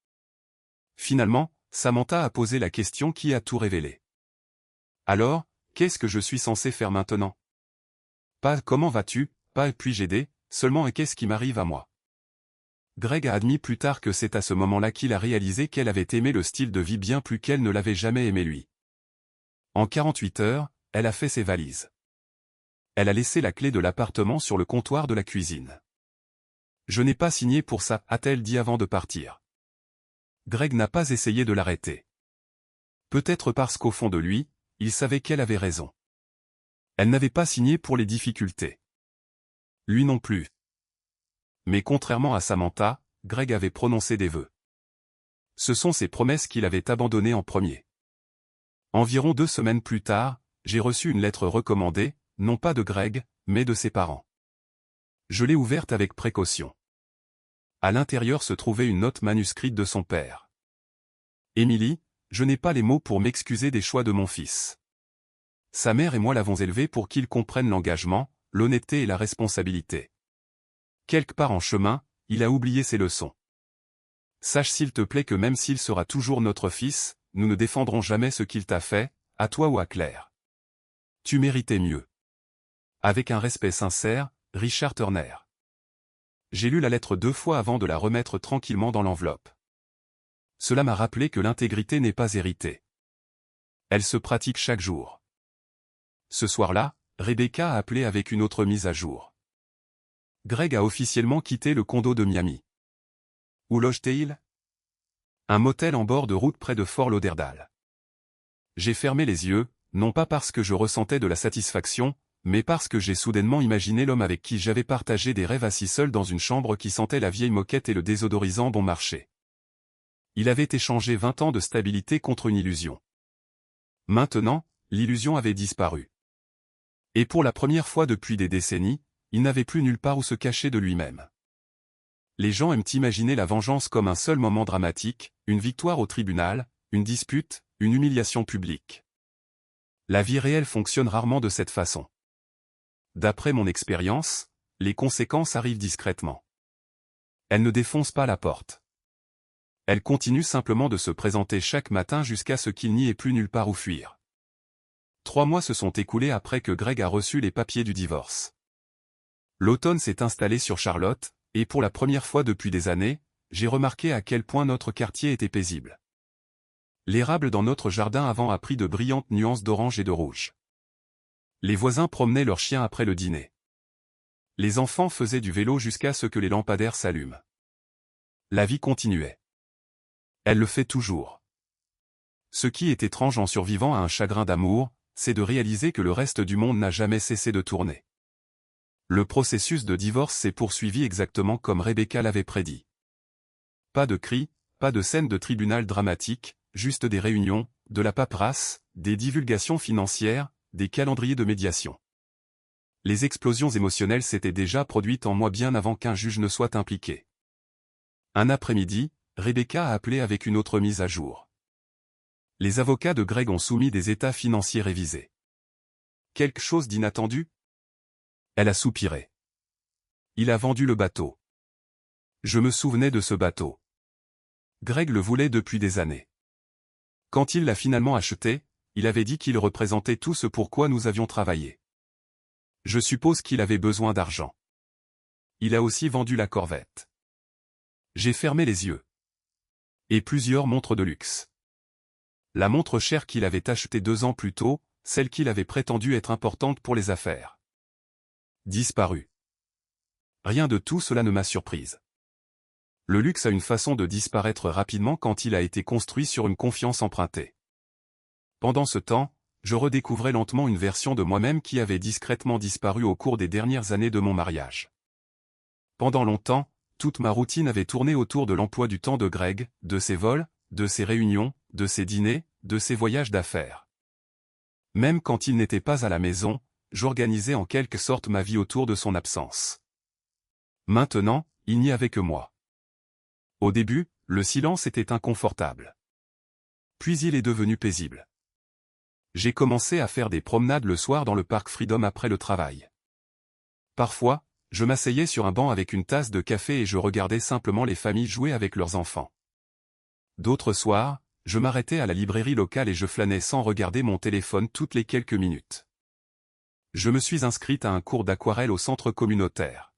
Finalement, Samantha a posé la question qui a tout révélé. Alors, qu'est-ce que je suis censé faire maintenant? Pas comment vas-tu, pas puis-je aider, seulement et qu'est-ce qui m'arrive à moi? Greg a admis plus tard que c'est à ce moment-là qu'il a réalisé qu'elle avait aimé le style de vie bien plus qu'elle ne l'avait jamais aimé lui. En 48 heures, elle a fait ses valises. Elle a laissé la clé de l'appartement sur le comptoir de la cuisine. Je n'ai pas signé pour ça, a-t-elle dit avant de partir. Greg n'a pas essayé de l'arrêter. Peut-être parce qu'au fond de lui, il savait qu'elle avait raison. Elle n'avait pas signé pour les difficultés. Lui non plus. Mais contrairement à Samantha, Greg avait prononcé des vœux. Ce sont ces promesses qu'il avait abandonnées en premier. Environ 2 semaines plus tard, j'ai reçu une lettre recommandée, non pas de Greg, mais de ses parents. Je l'ai ouverte avec précaution. À l'intérieur se trouvait une note manuscrite de son père. Émilie, je n'ai pas les mots pour m'excuser des choix de mon fils. Sa mère et moi l'avons élevé pour qu'il comprenne l'engagement, l'honnêteté et la responsabilité. Quelque part en chemin, il a oublié ses leçons. Sache s'il te plaît que même s'il sera toujours notre fils, nous ne défendrons jamais ce qu'il t'a fait, à toi ou à Claire. Tu méritais mieux. Avec un respect sincère, Richard Turner. J'ai lu la lettre 2 fois avant de la remettre tranquillement dans l'enveloppe. Cela m'a rappelé que l'intégrité n'est pas héritée. Elle se pratique chaque jour. Ce soir-là, Rebecca a appelé avec une autre mise à jour. Greg a officiellement quitté le condo de Miami. Où loge-t-il? Un motel en bord de route près de Fort Lauderdale. J'ai fermé les yeux, non pas parce que je ressentais de la satisfaction, mais parce que j'ai soudainement imaginé l'homme avec qui j'avais partagé des rêves assis seul dans une chambre qui sentait la vieille moquette et le désodorisant bon marché. Il avait échangé 20 ans de stabilité contre une illusion. Maintenant, l'illusion avait disparu. Et pour la première fois depuis des décennies, il n'avait plus nulle part où se cacher de lui-même. Les gens aiment imaginer la vengeance comme un seul moment dramatique, une victoire au tribunal, une dispute, une humiliation publique. La vie réelle fonctionne rarement de cette façon. D'après mon expérience, les conséquences arrivent discrètement. Elles ne défoncent pas la porte. Elles continuent simplement de se présenter chaque matin jusqu'à ce qu'il n'y ait plus nulle part où fuir. 3 mois se sont écoulés après que Greg a reçu les papiers du divorce. L'automne s'est installé sur Charlotte, et pour la première fois depuis des années, j'ai remarqué à quel point notre quartier était paisible. L'érable dans notre jardin avant a pris de brillantes nuances d'orange et de rouge. Les voisins promenaient leurs chiens après le dîner. Les enfants faisaient du vélo jusqu'à ce que les lampadaires s'allument. La vie continuait. Elle le fait toujours. Ce qui est étrange en survivant à un chagrin d'amour, c'est de réaliser que le reste du monde n'a jamais cessé de tourner. Le processus de divorce s'est poursuivi exactement comme Rebecca l'avait prédit. Pas de cris, pas de scènes de tribunal dramatique, juste des réunions, de la paperasse, des divulgations financières, des calendriers de médiation. Les explosions émotionnelles s'étaient déjà produites en moi bien avant qu'un juge ne soit impliqué. Un après-midi, Rebecca a appelé avec une autre mise à jour. Les avocats de Greg ont soumis des états financiers révisés. Quelque chose d'inattendu? Elle a soupiré. Il a vendu le bateau. Je me souvenais de ce bateau. Greg le voulait depuis des années. Quand il l'a finalement acheté, il avait dit qu'il représentait tout ce pour quoi nous avions travaillé. Je suppose qu'il avait besoin d'argent. Il a aussi vendu la Corvette. J'ai fermé les yeux. Et plusieurs montres de luxe. La montre chère qu'il avait achetée 2 ans plus tôt, celle qu'il avait prétendu être importante pour les affaires. Disparu. Rien de tout cela ne m'a surprise. Le luxe a une façon de disparaître rapidement quand il a été construit sur une confiance empruntée. Pendant ce temps, je redécouvrais lentement une version de moi-même qui avait discrètement disparu au cours des dernières années de mon mariage. Pendant longtemps, toute ma routine avait tourné autour de l'emploi du temps de Greg, de ses vols, de ses réunions, de ses dîners, de ses voyages d'affaires. Même quand il n'était pas à la maison, j'organisais en quelque sorte ma vie autour de son absence. Maintenant, il n'y avait que moi. Au début, le silence était inconfortable. Puis il est devenu paisible. J'ai commencé à faire des promenades le soir dans le parc Freedom après le travail. Parfois, je m'asseyais sur un banc avec une tasse de café et je regardais simplement les familles jouer avec leurs enfants. D'autres soirs, je m'arrêtais à la librairie locale et je flânais sans regarder mon téléphone toutes les quelques minutes. Je me suis inscrite à un cours d'aquarelle au centre communautaire.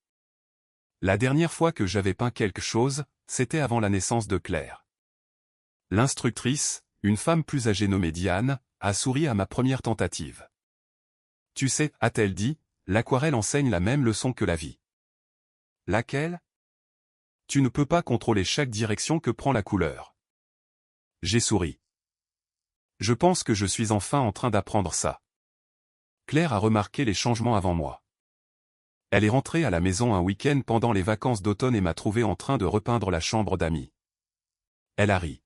La dernière fois que j'avais peint quelque chose, c'était avant la naissance de Claire. L'instructrice, une femme plus âgée nommée Diane, a souri à ma première tentative. « Tu sais, a-t-elle dit, l'aquarelle enseigne la même leçon que la vie. » « Laquelle ? » ?»« Tu ne peux pas contrôler chaque direction que prend la couleur. » J'ai souri. Je pense que je suis enfin en train d'apprendre ça. Claire a remarqué les changements avant moi. Elle est rentrée à la maison un week-end pendant les vacances d'automne et m'a trouvé en train de repeindre la chambre d'amis. Elle a ri.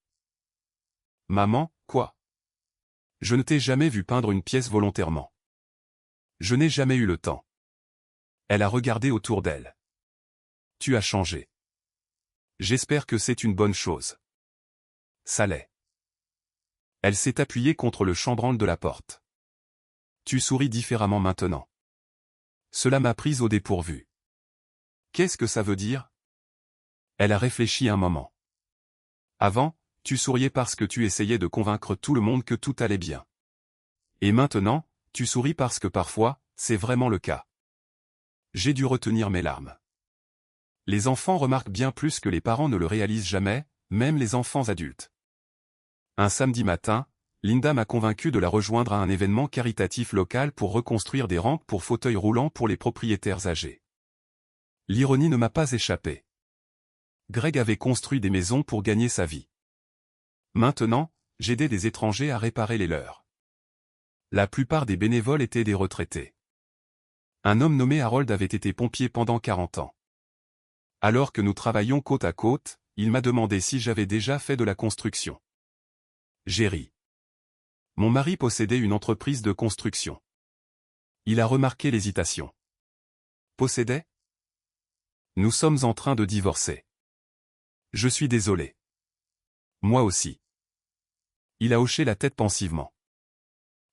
« Maman, quoi ? Je ne t'ai jamais vu peindre une pièce volontairement. » Je n'ai jamais eu le temps. Elle a regardé autour d'elle. « Tu as changé. J'espère que c'est une bonne chose. » Ça l'est. Elle s'est appuyée contre le chambranle de la porte. « Tu souris différemment maintenant. » Cela m'a prise au dépourvu. « Qu'est-ce que ça veut dire ? » Elle a réfléchi un moment. « Avant, tu souriais parce que tu essayais de convaincre tout le monde que tout allait bien. Et maintenant, tu souris parce que parfois, c'est vraiment le cas. » J'ai dû retenir mes larmes. Les enfants remarquent bien plus que les parents ne le réalisent jamais, même les enfants adultes. Un samedi matin, Linda m'a convaincu de la rejoindre à un événement caritatif local pour reconstruire des rampes pour fauteuils roulants pour les propriétaires âgés. L'ironie ne m'a pas échappé. Greg avait construit des maisons pour gagner sa vie. Maintenant, j'aidais des étrangers à réparer les leurs. La plupart des bénévoles étaient des retraités. Un homme nommé Harold avait été pompier pendant 40 ans. Alors que nous travaillions côte à côte, il m'a demandé si j'avais déjà fait de la construction. J'ai ri. Mon mari possédait une entreprise de construction. Il a remarqué l'hésitation. Possédait ? Nous sommes en train de divorcer. Je suis désolé. Moi aussi. Il a hoché la tête pensivement.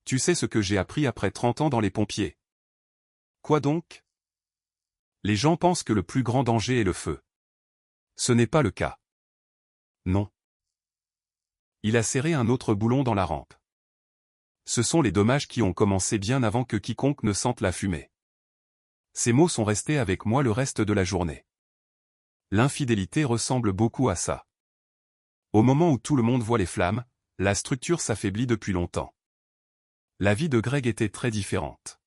Tu sais ce que j'ai appris après 30 ans dans les pompiers ? Quoi donc ? Les gens pensent que le plus grand danger est le feu. Ce n'est pas le cas. Non. Il a serré un autre boulon dans la rampe. Ce sont les dommages qui ont commencé bien avant que quiconque ne sente la fumée. Ces mots sont restés avec moi le reste de la journée. L'infidélité ressemble beaucoup à ça. Au moment où tout le monde voit les flammes, la structure s'affaiblit depuis longtemps. La vie de Greg était très différente.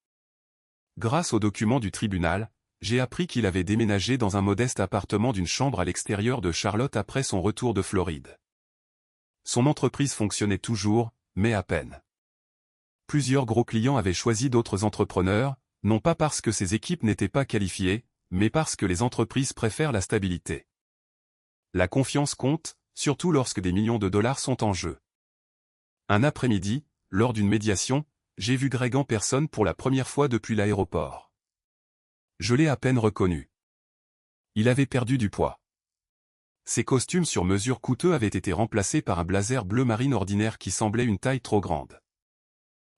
Grâce aux documents du tribunal, j'ai appris qu'il avait déménagé dans un modeste appartement d'une chambre à l'extérieur de Charlotte après son retour de Floride. Son entreprise fonctionnait toujours, mais à peine. Plusieurs gros clients avaient choisi d'autres entrepreneurs, non pas parce que ces équipes n'étaient pas qualifiées, mais parce que les entreprises préfèrent la stabilité. La confiance compte, surtout lorsque des millions de dollars sont en jeu. Un après-midi, lors d'une médiation, j'ai vu Greg en personne pour la première fois depuis l'aéroport. Je l'ai à peine reconnu. Il avait perdu du poids. Ses costumes sur mesure coûteux avaient été remplacés par un blazer bleu marine ordinaire qui semblait une taille trop grande.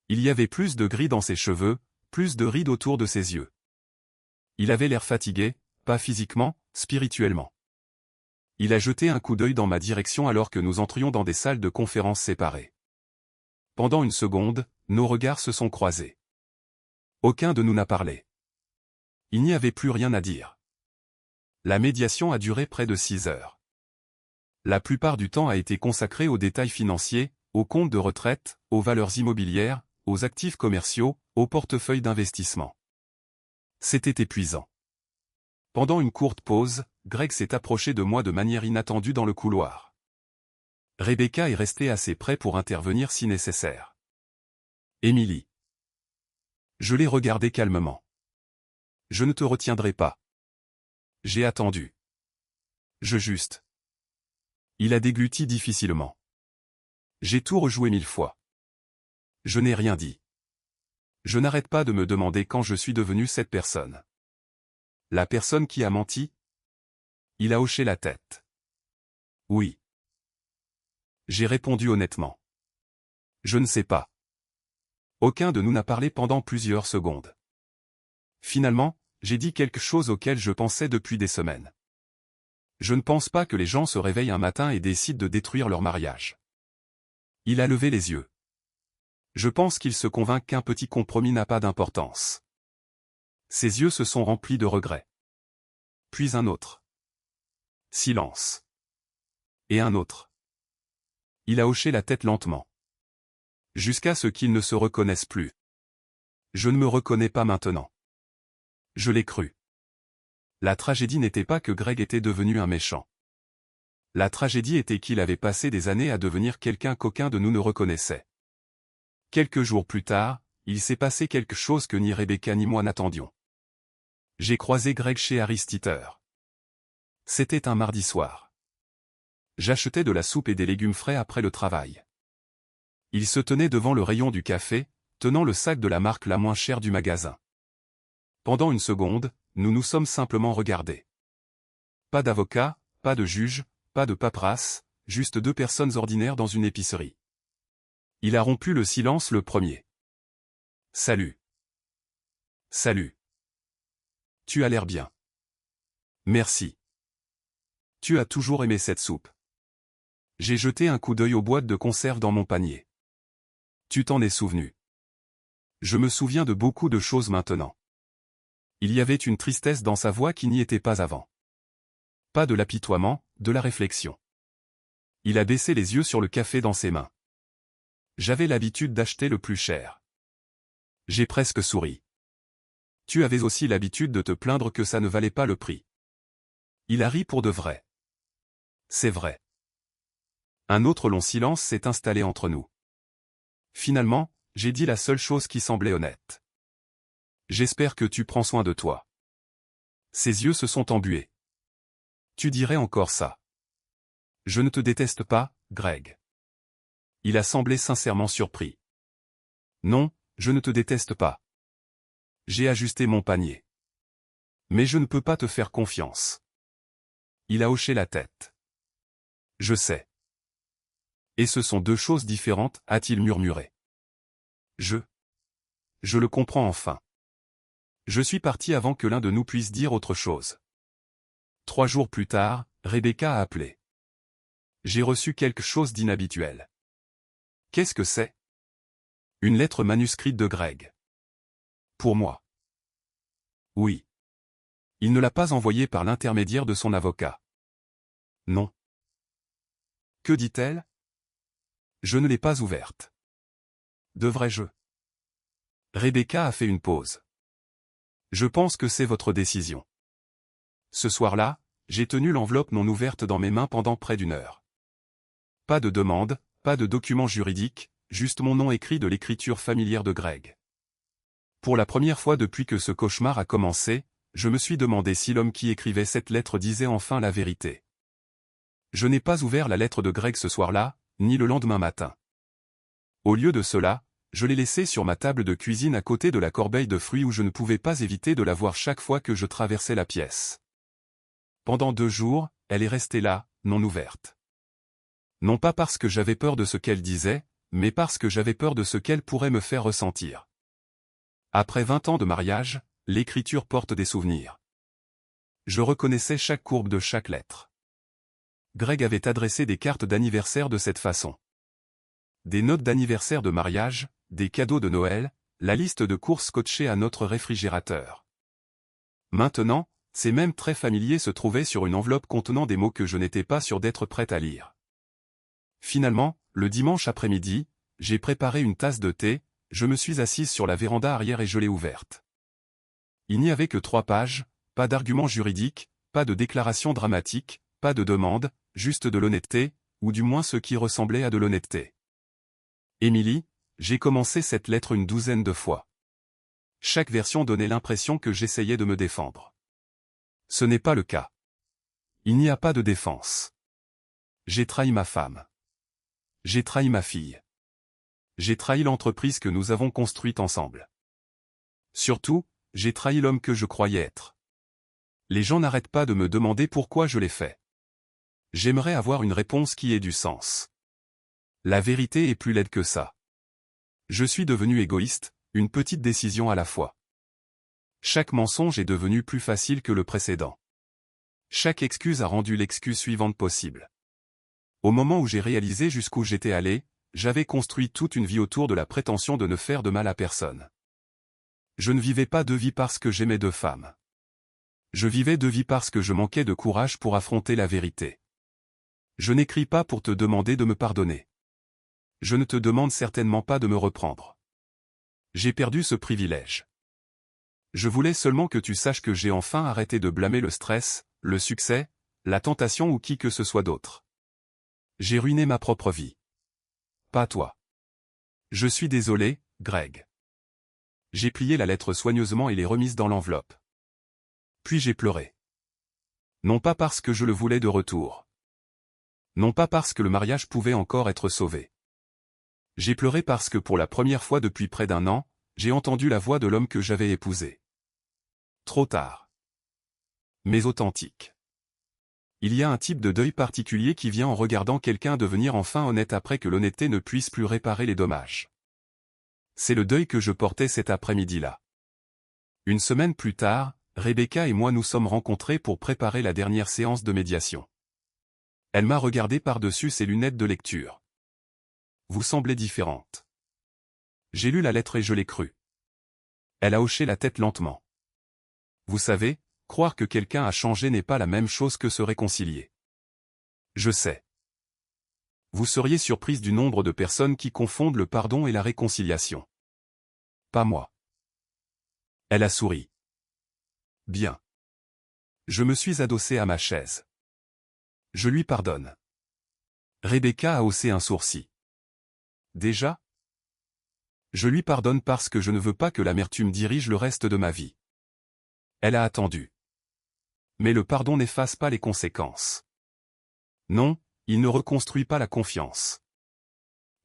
Il y avait plus de gris dans ses cheveux, plus de rides autour de ses yeux. Il avait l'air fatigué, pas physiquement, spirituellement. Il a jeté un coup d'œil dans ma direction alors que nous entrions dans des salles de conférences séparées. Pendant une seconde, nos regards se sont croisés. Aucun de nous n'a parlé. Il n'y avait plus rien à dire. La médiation a duré près de 6 heures. La plupart du temps a été consacré aux détails financiers, aux comptes de retraite, aux valeurs immobilières, aux actifs commerciaux, aux portefeuilles d'investissement. C'était épuisant. Pendant une courte pause, Greg s'est approché de moi de manière inattendue dans le couloir. Rebecca est restée assez près pour intervenir si nécessaire. Émilie. Je l'ai regardé calmement. Je ne te retiendrai pas. J'ai attendu. Je juste. Il a dégluti difficilement. J'ai tout rejoué 1000 fois. Je n'ai rien dit. Je n'arrête pas de me demander quand je suis devenu cette personne. La personne qui a menti? Il a hoché la tête. Oui. J'ai répondu honnêtement. Je ne sais pas. Aucun de nous n'a parlé pendant plusieurs secondes. Finalement, j'ai dit quelque chose auquel je pensais depuis des semaines. Je ne pense pas que les gens se réveillent un matin et décident de détruire leur mariage. Il a levé les yeux. Je pense qu'il se convainc qu'un petit compromis n'a pas d'importance. Ses yeux se sont remplis de regrets. Puis un autre. Silence. Et un autre. Il a hoché la tête lentement. Jusqu'à ce qu'il ne se reconnaisse plus. Je ne me reconnais pas maintenant. Je l'ai cru. La tragédie n'était pas que Greg était devenu un méchant. La tragédie était qu'il avait passé des années à devenir quelqu'un qu'aucun de nous ne reconnaissait. Quelques jours plus tard, il s'est passé quelque chose que ni Rebecca ni moi n'attendions. J'ai croisé Greg chez Harris Teeter. C'était un mardi soir. J'achetais de la soupe et des légumes frais après le travail. Il se tenait devant le rayon du café, tenant le sac de la marque la moins chère du magasin. Pendant une seconde, nous nous sommes simplement regardés. Pas d'avocat, pas de juge, pas de paperasse, juste deux personnes ordinaires dans une épicerie. Il a rompu le silence le premier. Salut. Salut. Tu as l'air bien. Merci. Tu as toujours aimé cette soupe. J'ai jeté un coup d'œil aux boîtes de conserve dans mon panier. Tu t'en es souvenu. Je me souviens de beaucoup de choses maintenant. Il y avait une tristesse dans sa voix qui n'y était pas avant. Pas de l'apitoiement, de la réflexion. Il a baissé les yeux sur le café dans ses mains. J'avais l'habitude d'acheter le plus cher. J'ai presque souri. Tu avais aussi l'habitude de te plaindre que ça ne valait pas le prix. Il a ri pour de vrai. C'est vrai. Un autre long silence s'est installé entre nous. Finalement, j'ai dit la seule chose qui semblait honnête. J'espère que tu prends soin de toi. Ses yeux se sont embués. Tu dirais encore ça. Je ne te déteste pas, Greg. Il a semblé sincèrement surpris. Non, je ne te déteste pas. J'ai ajusté mon panier. Mais je ne peux pas te faire confiance. Il a hoché la tête. Je sais. Et ce sont deux choses différentes, a-t-il murmuré. Je le comprends enfin. Je suis parti avant que l'un de nous puisse dire autre chose. 3 jours plus tard, Rebecca a appelé. J'ai reçu quelque chose d'inhabituel. Qu'est-ce que c'est? Une lettre manuscrite de Greg. Pour moi. Oui. Il ne l'a pas envoyée par l'intermédiaire de son avocat. Non. Que dit-elle? Je ne l'ai pas ouverte. Devrais-je? Rebecca a fait une pause. Je pense que c'est votre décision. Ce soir-là, j'ai tenu l'enveloppe non ouverte dans mes mains pendant près d'1 heure. Pas de demande, pas de document juridique, juste mon nom écrit de l'écriture familière de Greg. Pour la première fois depuis que ce cauchemar a commencé, je me suis demandé si l'homme qui écrivait cette lettre disait enfin la vérité. Je n'ai pas ouvert la lettre de Greg ce soir-là, ni le lendemain matin. Au lieu de cela, je l'ai laissée sur ma table de cuisine à côté de la corbeille de fruits où je ne pouvais pas éviter de la voir chaque fois que je traversais la pièce. Pendant 2 jours, elle est restée là, non ouverte. Non pas parce que j'avais peur de ce qu'elle disait, mais parce que j'avais peur de ce qu'elle pourrait me faire ressentir. Après 20 ans de mariage, l'écriture porte des souvenirs. Je reconnaissais chaque courbe de chaque lettre. Greg avait adressé des cartes d'anniversaire de cette façon. Des notes d'anniversaire de mariage, des cadeaux de Noël, la liste de courses scotchée à notre réfrigérateur. Maintenant, ces mêmes traits familiers se trouvaient sur une enveloppe contenant des mots que je n'étais pas sûr d'être prêt à lire. Finalement, le dimanche après-midi, j'ai préparé une tasse de thé, je me suis assise sur la véranda arrière et je l'ai ouverte. Il n'y avait que 3 pages, pas d'arguments juridiques, pas de déclaration dramatique, pas de demande, juste de l'honnêteté, ou du moins ce qui ressemblait à de l'honnêteté. Émilie, j'ai commencé cette lettre une 12aine de fois. Chaque version donnait l'impression que j'essayais de me défendre. Ce n'est pas le cas. Il n'y a pas de défense. J'ai trahi ma femme. J'ai trahi ma fille. J'ai trahi l'entreprise que nous avons construite ensemble. Surtout, j'ai trahi l'homme que je croyais être. Les gens n'arrêtent pas de me demander pourquoi je l'ai fait. J'aimerais avoir une réponse qui ait du sens. La vérité est plus laide que ça. Je suis devenu égoïste, une petite décision à la fois. Chaque mensonge est devenu plus facile que le précédent. Chaque excuse a rendu l'excuse suivante possible. Au moment où j'ai réalisé jusqu'où j'étais allé, j'avais construit toute une vie autour de la prétention de ne faire de mal à personne. Je ne vivais pas 2 vies parce que j'aimais 2 femmes. Je vivais 2 vies parce que je manquais de courage pour affronter la vérité. Je n'écris pas pour te demander de me pardonner. Je ne te demande certainement pas de me reprendre. J'ai perdu ce privilège. Je voulais seulement que tu saches que j'ai enfin arrêté de blâmer le stress, le succès, la tentation ou qui que ce soit d'autre. J'ai ruiné ma propre vie. Pas toi. Je suis désolé, Greg. J'ai plié la lettre soigneusement et l'ai remise dans l'enveloppe. Puis j'ai pleuré. Non pas parce que je le voulais de retour. Non pas parce que le mariage pouvait encore être sauvé. J'ai pleuré parce que pour la première fois depuis près d'1 an, j'ai entendu la voix de l'homme que j'avais épousé. Trop tard. Mais authentique. Il y a un type de deuil particulier qui vient en regardant quelqu'un devenir enfin honnête après que l'honnêteté ne puisse plus réparer les dommages. C'est le deuil que je portais cet après-midi-là. Une semaine plus tard, Rebecca et moi nous sommes rencontrés pour préparer la dernière séance de médiation. Elle m'a regardé par-dessus ses lunettes de lecture. Vous semblez différente. J'ai lu la lettre et je l'ai crue. Elle a hoché la tête lentement. Vous savez, croire que quelqu'un a changé n'est pas la même chose que se réconcilier. Je sais. Vous seriez surprise du nombre de personnes qui confondent le pardon et la réconciliation. Pas moi. Elle a souri. Bien. Je me suis adossé à ma chaise. Je lui pardonne. Rebecca a haussé un sourcil. Déjà? Je lui pardonne parce que je ne veux pas que l'amertume dirige le reste de ma vie. Elle a attendu. Mais le pardon n'efface pas les conséquences. Non, il ne reconstruit pas la confiance.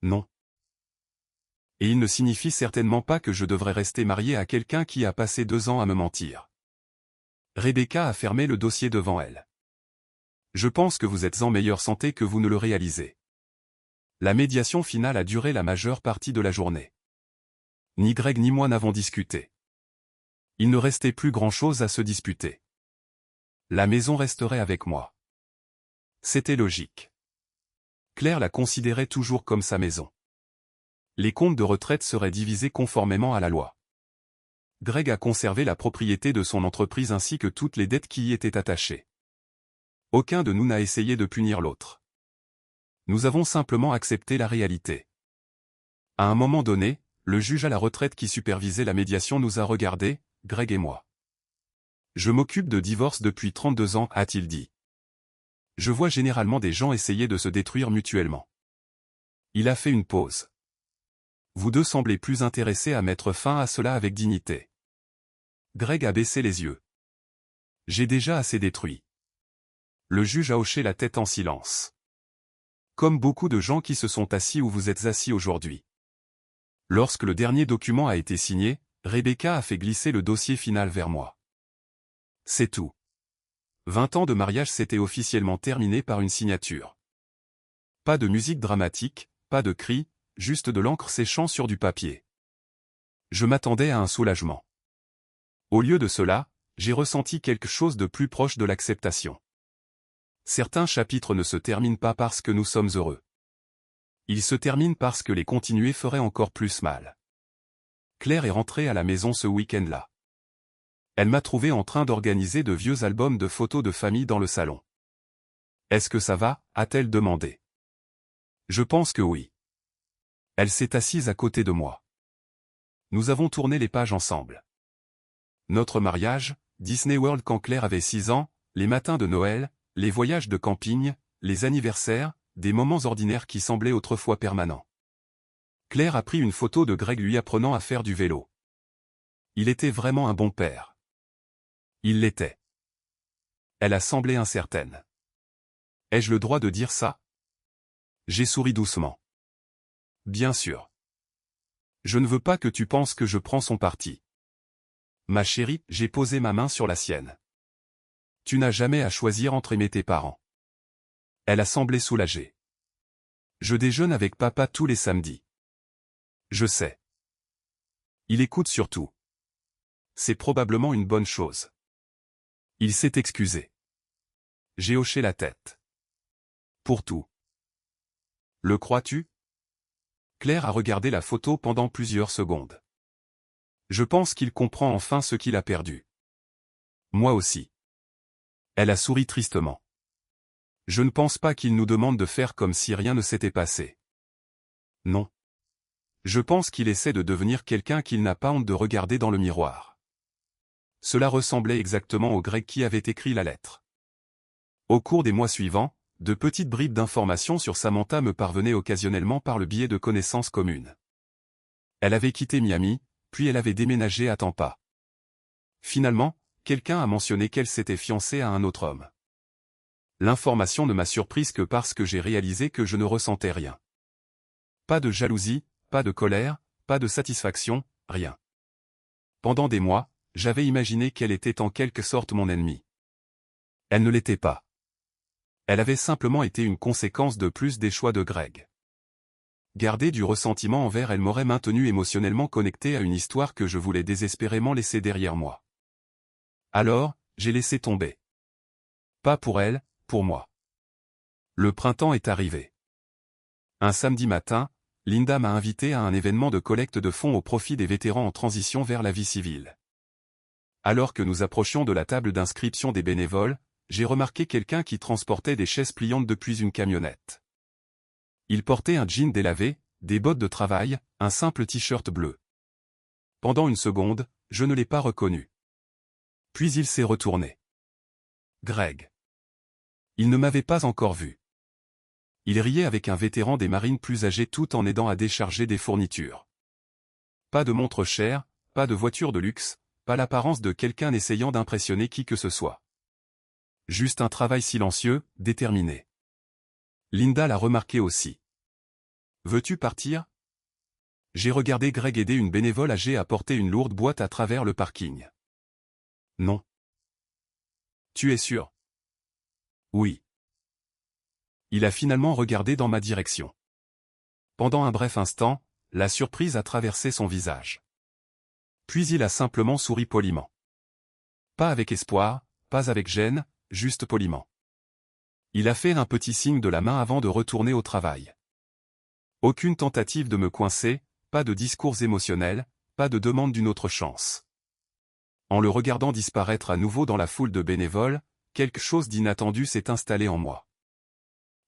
Non. Et il ne signifie certainement pas que je devrais rester marié à quelqu'un qui a passé 2 ans à me mentir. Rebecca a fermé le dossier devant elle. Je pense que vous êtes en meilleure santé que vous ne le réalisez. La médiation finale a duré la majeure partie de la journée. Ni Greg ni moi n'avons discuté. Il ne restait plus grand-chose à se disputer. La maison resterait avec moi. C'était logique. Claire la considérait toujours comme sa maison. Les comptes de retraite seraient divisés conformément à la loi. Greg a conservé la propriété de son entreprise ainsi que toutes les dettes qui y étaient attachées. Aucun de nous n'a essayé de punir l'autre. Nous avons simplement accepté la réalité. À un moment donné, le juge à la retraite qui supervisait la médiation nous a regardés, Greg et moi. Je m'occupe de divorce depuis 32 ans, a-t-il dit. Je vois généralement des gens essayer de se détruire mutuellement. Il a fait une pause. Vous deux semblez plus intéressés à mettre fin à cela avec dignité. Greg a baissé les yeux. J'ai déjà assez détruit. Le juge a hoché la tête en silence. Comme beaucoup de gens qui se sont assis où vous êtes assis aujourd'hui. Lorsque le dernier document a été signé, Rebecca a fait glisser le dossier final vers moi. C'est tout. 20 ans de mariage s'étaient officiellement terminés par une signature. Pas de musique dramatique, pas de cris, juste de l'encre séchant sur du papier. Je m'attendais à un soulagement. Au lieu de cela, j'ai ressenti quelque chose de plus proche de l'acceptation. Certains chapitres ne se terminent pas parce que nous sommes heureux. Ils se terminent parce que les continuer ferait encore plus mal. Claire est rentrée à la maison ce week-end-là. Elle m'a trouvé en train d'organiser de vieux albums de photos de famille dans le salon. « Est-ce que ça va » a-t-elle demandé. Je pense que oui. Elle s'est assise à côté de moi. Nous avons tourné les pages ensemble. Notre mariage, Disney World quand Claire avait 6 ans, les matins de Noël, les voyages de camping, les anniversaires, des moments ordinaires qui semblaient autrefois permanents. Claire a pris une photo de Greg lui apprenant à faire du vélo. Il était vraiment un bon père. Il l'était. Elle a semblé incertaine. Ai-je le droit de dire ça? J'ai souri doucement. Bien sûr. Je ne veux pas que tu penses que je prends son parti. Ma chérie, j'ai posé ma main sur la sienne. Tu n'as jamais à choisir entre aimer tes parents. Elle a semblé soulagée. Je déjeune avec papa tous les samedis. Je sais. Il écoute surtout. C'est probablement une bonne chose. Il s'est excusé. J'ai hoché la tête. Pour tout. Le crois-tu? Claire a regardé la photo pendant plusieurs secondes. Je pense qu'il comprend enfin ce qu'il a perdu. Moi aussi. Elle a souri tristement. Je ne pense pas qu'il nous demande de faire comme si rien ne s'était passé. Non. Je pense qu'il essaie de devenir quelqu'un qu'il n'a pas honte de regarder dans le miroir. Cela ressemblait exactement au Greg qui avait écrit la lettre. Au cours des mois suivants, de petites bribes d'informations sur Samantha me parvenaient occasionnellement par le biais de connaissances communes. Elle avait quitté Miami, puis elle avait déménagé à Tampa. Finalement, quelqu'un a mentionné qu'elle s'était fiancée à un autre homme. L'information ne m'a surprise que parce que j'ai réalisé que je ne ressentais rien. Pas de jalousie, pas de colère, pas de satisfaction, rien. Pendant des mois, j'avais imaginé qu'elle était en quelque sorte mon ennemie. Elle ne l'était pas. Elle avait simplement été une conséquence de plus des choix de Greg. Garder du ressentiment envers elle m'aurait maintenu émotionnellement connecté à une histoire que je voulais désespérément laisser derrière moi. Alors, j'ai laissé tomber. Pas pour elle, pour moi. Le printemps est arrivé. Un samedi matin, Linda m'a invité à un événement de collecte de fonds au profit des vétérans en transition vers la vie civile. Alors que nous approchions de la table d'inscription des bénévoles, j'ai remarqué quelqu'un qui transportait des chaises pliantes depuis une camionnette. Il portait un jean délavé, des bottes de travail, un simple t-shirt bleu. Pendant une seconde, je ne l'ai pas reconnu. Puis il s'est retourné. Greg. Il ne m'avait pas encore vu. Il riait avec un vétéran des marines plus âgé tout en aidant à décharger des fournitures. Pas de montre chère, pas de voiture de luxe, pas l'apparence de quelqu'un essayant d'impressionner qui que ce soit. Juste un travail silencieux, déterminé. Linda l'a remarqué aussi. Veux-tu partir? J'ai regardé Greg aider une bénévole âgée à porter une lourde boîte à travers le parking. Non. Tu es sûr? Oui. Il a finalement regardé dans ma direction. Pendant un bref instant, la surprise a traversé son visage. Puis il a simplement souri poliment. Pas avec espoir, pas avec gêne, juste poliment. Il a fait un petit signe de la main avant de retourner au travail. Aucune tentative de me coincer, pas de discours émotionnel, pas de demande d'une autre chance. En le regardant disparaître à nouveau dans la foule de bénévoles, quelque chose d'inattendu s'est installé en moi.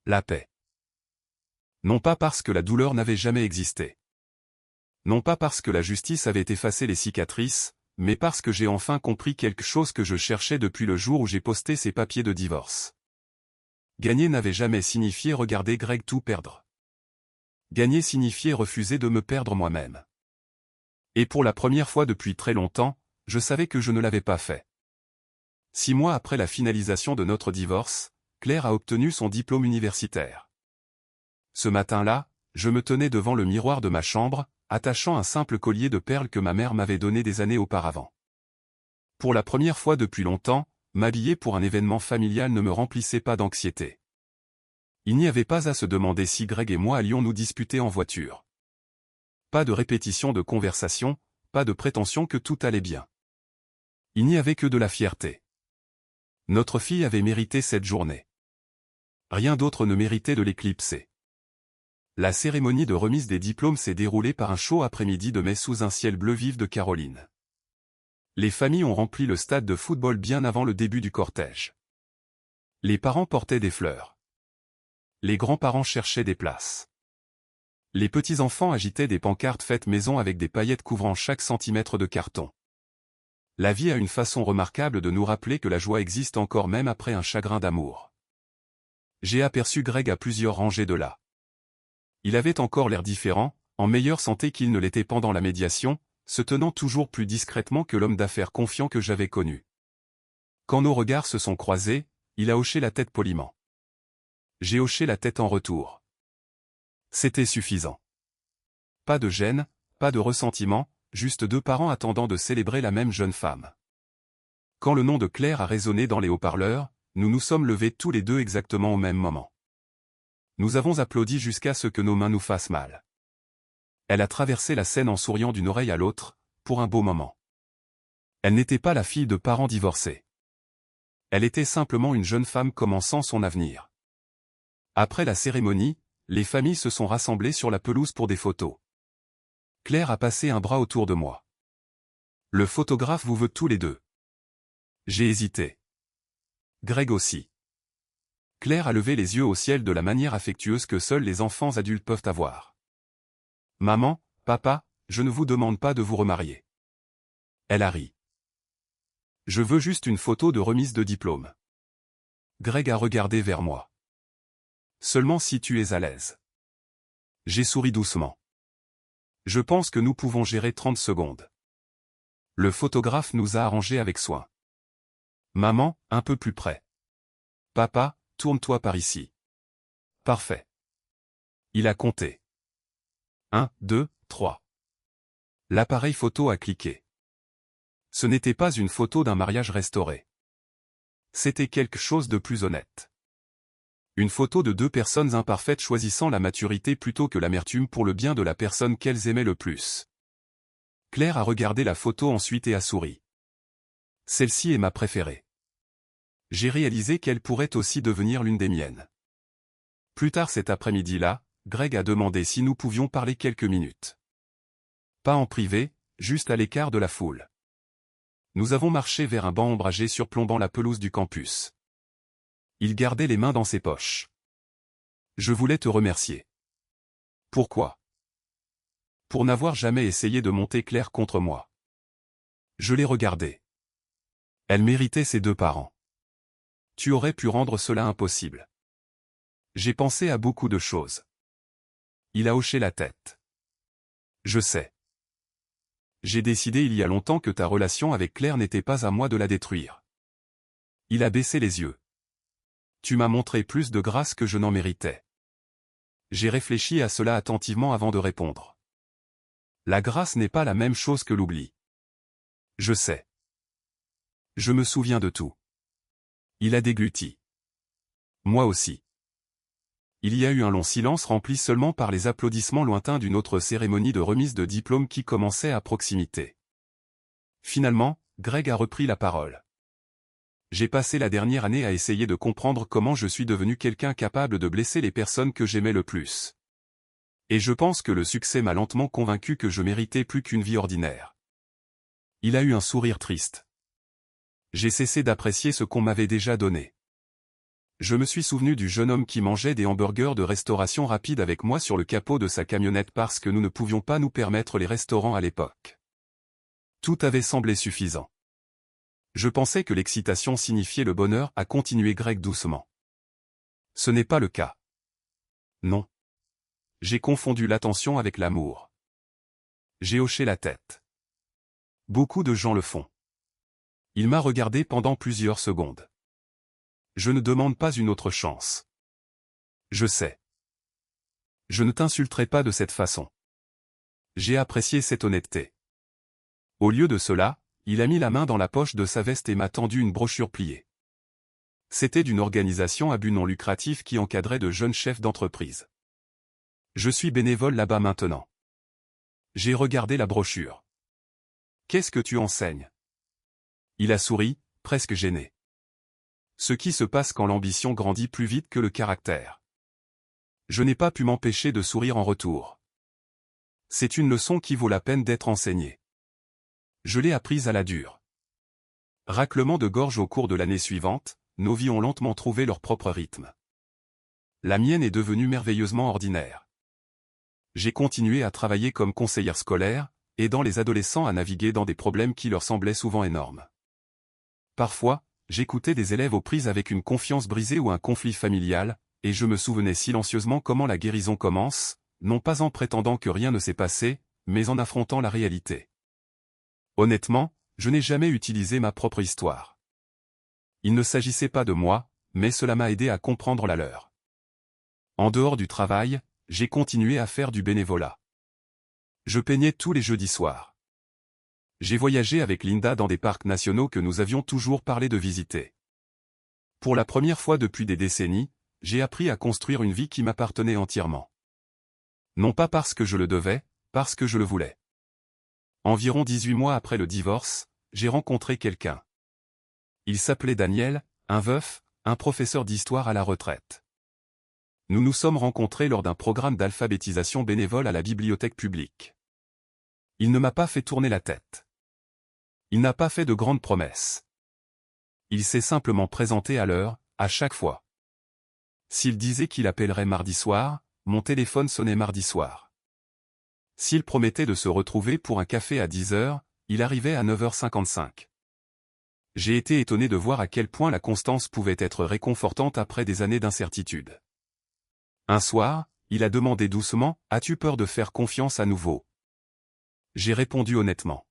La paix. Non pas parce que la douleur n'avait jamais existé. Non pas parce que la justice avait effacé les cicatrices, mais parce que j'ai enfin compris quelque chose que je cherchais depuis le jour où j'ai posté ces papiers de divorce. Gagner n'avait jamais signifié regarder Greg tout perdre. Gagner signifiait refuser de me perdre moi-même. Et pour la première fois depuis très longtemps, je savais que je ne l'avais pas fait. 6 mois après la finalisation de notre divorce, Claire a obtenu son diplôme universitaire. Ce matin-là, je me tenais devant le miroir de ma chambre, attachant un simple collier de perles que ma mère m'avait donné des années auparavant. Pour la première fois depuis longtemps, m'habiller pour un événement familial ne me remplissait pas d'anxiété. Il n'y avait pas à se demander si Greg et moi allions nous disputer en voiture. Pas de répétition de conversation, pas de prétention que tout allait bien. Il n'y avait que de la fierté. Notre fille avait mérité cette journée. Rien d'autre ne méritait de l'éclipser. La cérémonie de remise des diplômes s'est déroulée par un chaud après-midi de mai sous un ciel bleu vif de Caroline. Les familles ont rempli le stade de football bien avant le début du cortège. Les parents portaient des fleurs. Les grands-parents cherchaient des places. Les petits-enfants agitaient des pancartes faites maison avec des paillettes couvrant chaque centimètre de carton. La vie a une façon remarquable de nous rappeler que la joie existe encore même après un chagrin d'amour. J'ai aperçu Greg à plusieurs rangées de là. Il avait encore l'air différent, en meilleure santé qu'il ne l'était pendant la médiation, se tenant toujours plus discrètement que l'homme d'affaires confiant que j'avais connu. Quand nos regards se sont croisés, il a hoché la tête poliment. J'ai hoché la tête en retour. C'était suffisant. Pas de gêne, pas de ressentiment, juste deux parents attendant de célébrer la même jeune femme. Quand le nom de Claire a résonné dans les haut-parleurs, nous nous sommes levés tous les deux exactement au même moment. Nous avons applaudi jusqu'à ce que nos mains nous fassent mal. Elle a traversé la scène en souriant d'une oreille à l'autre, pour un beau moment. Elle n'était pas la fille de parents divorcés. Elle était simplement une jeune femme commençant son avenir. Après la cérémonie, les familles se sont rassemblées sur la pelouse pour des photos. Claire a passé un bras autour de moi. Le photographe vous veut tous les deux. J'ai hésité. Greg aussi. Claire a levé les yeux au ciel de la manière affectueuse que seuls les enfants adultes peuvent avoir. Maman, papa, je ne vous demande pas de vous remarier. Elle a ri. Je veux juste une photo de remise de diplôme. Greg a regardé vers moi. Seulement si tu es à l'aise. J'ai souri doucement. Je pense que nous pouvons gérer 30 secondes. Le photographe nous a arrangés avec soin. Maman, un peu plus près. Papa, tourne-toi par ici. Parfait. Il a compté. 1, 2, 3. L'appareil photo a cliqué. Ce n'était pas une photo d'un mariage restauré. C'était quelque chose de plus honnête. Une photo de deux personnes imparfaites choisissant la maturité plutôt que l'amertume pour le bien de la personne qu'elles aimaient le plus. Claire a regardé la photo ensuite et a souri. Celle-ci est ma préférée. J'ai réalisé qu'elle pourrait aussi devenir l'une des miennes. Plus tard cet après-midi-là, Greg a demandé si nous pouvions parler quelques minutes. Pas en privé, juste à l'écart de la foule. Nous avons marché vers un banc ombragé surplombant la pelouse du campus. Il gardait les mains dans ses poches. Je voulais te remercier. Pourquoi? Pour n'avoir jamais essayé de monter Claire contre moi. Je l'ai regardée. Elle méritait ses deux parents. Tu aurais pu rendre cela impossible. J'ai pensé à beaucoup de choses. Il a hoché la tête. Je sais. J'ai décidé il y a longtemps que ta relation avec Claire n'était pas à moi de la détruire. Il a baissé les yeux. Tu m'as montré plus de grâce que je n'en méritais. J'ai réfléchi à cela attentivement avant de répondre. La grâce n'est pas la même chose que l'oubli. Je sais. Je me souviens de tout. Il a dégluti. Moi aussi. Il y a eu un long silence rempli seulement par les applaudissements lointains d'une autre cérémonie de remise de diplôme qui commençait à proximité. Finalement, Greg a repris la parole. J'ai passé la dernière année à essayer de comprendre comment je suis devenu quelqu'un capable de blesser les personnes que j'aimais le plus. Et je pense que le succès m'a lentement convaincu que je méritais plus qu'une vie ordinaire. Il a eu un sourire triste. J'ai cessé d'apprécier ce qu'on m'avait déjà donné. Je me suis souvenu du jeune homme qui mangeait des hamburgers de restauration rapide avec moi sur le capot de sa camionnette parce que nous ne pouvions pas nous permettre les restaurants à l'époque. Tout avait semblé suffisant. Je pensais que l'excitation signifiait le bonheur, a continué Greg doucement. Ce n'est pas le cas. Non. J'ai confondu l'attention avec l'amour. J'ai hoché la tête. Beaucoup de gens le font. Il m'a regardé pendant plusieurs secondes. Je ne demande pas une autre chance. Je sais. Je ne t'insulterai pas de cette façon. J'ai apprécié cette honnêteté. Au lieu de cela, il a mis la main dans la poche de sa veste et m'a tendu une brochure pliée. C'était d'une organisation à but non lucratif qui encadrait de jeunes chefs d'entreprise. Je suis bénévole là-bas maintenant. J'ai regardé la brochure. Qu'est-ce que tu enseignes? Il a souri, presque gêné. Ce qui se passe quand l'ambition grandit plus vite que le caractère. Je n'ai pas pu m'empêcher de sourire en retour. C'est une leçon qui vaut la peine d'être enseignée. Je l'ai apprise à la dure. Raclement de gorge au cours de l'année suivante, nos vies ont lentement trouvé leur propre rythme. La mienne est devenue merveilleusement ordinaire. J'ai continué à travailler comme conseillère scolaire, aidant les adolescents à naviguer dans des problèmes qui leur semblaient souvent énormes. Parfois, j'écoutais des élèves aux prises avec une confiance brisée ou un conflit familial, et je me souvenais silencieusement comment la guérison commence, non pas en prétendant que rien ne s'est passé, mais en affrontant la réalité. Honnêtement, je n'ai jamais utilisé ma propre histoire. Il ne s'agissait pas de moi, mais cela m'a aidé à comprendre la leur. En dehors du travail, j'ai continué à faire du bénévolat. Je peignais tous les jeudis soirs. J'ai voyagé avec Linda dans des parcs nationaux que nous avions toujours parlé de visiter. Pour la première fois depuis des décennies, j'ai appris à construire une vie qui m'appartenait entièrement. Non pas parce que je le devais, parce que je le voulais. Environ 18 mois après le divorce, j'ai rencontré quelqu'un. Il s'appelait Daniel, un veuf, un professeur d'histoire à la retraite. Nous nous sommes rencontrés lors d'un programme d'alphabétisation bénévole à la bibliothèque publique. Il ne m'a pas fait tourner la tête. Il n'a pas fait de grandes promesses. Il s'est simplement présenté à l'heure, à chaque fois. S'il disait qu'il appellerait mardi soir, mon téléphone sonnait mardi soir. S'il promettait de se retrouver pour un café à 10 h, il arrivait à 9h55. J'ai été étonné de voir à quel point la constance pouvait être réconfortante après des années d'incertitude. Un soir, il a demandé doucement, « As-tu peur de faire confiance à nouveau ?» J'ai répondu honnêtement.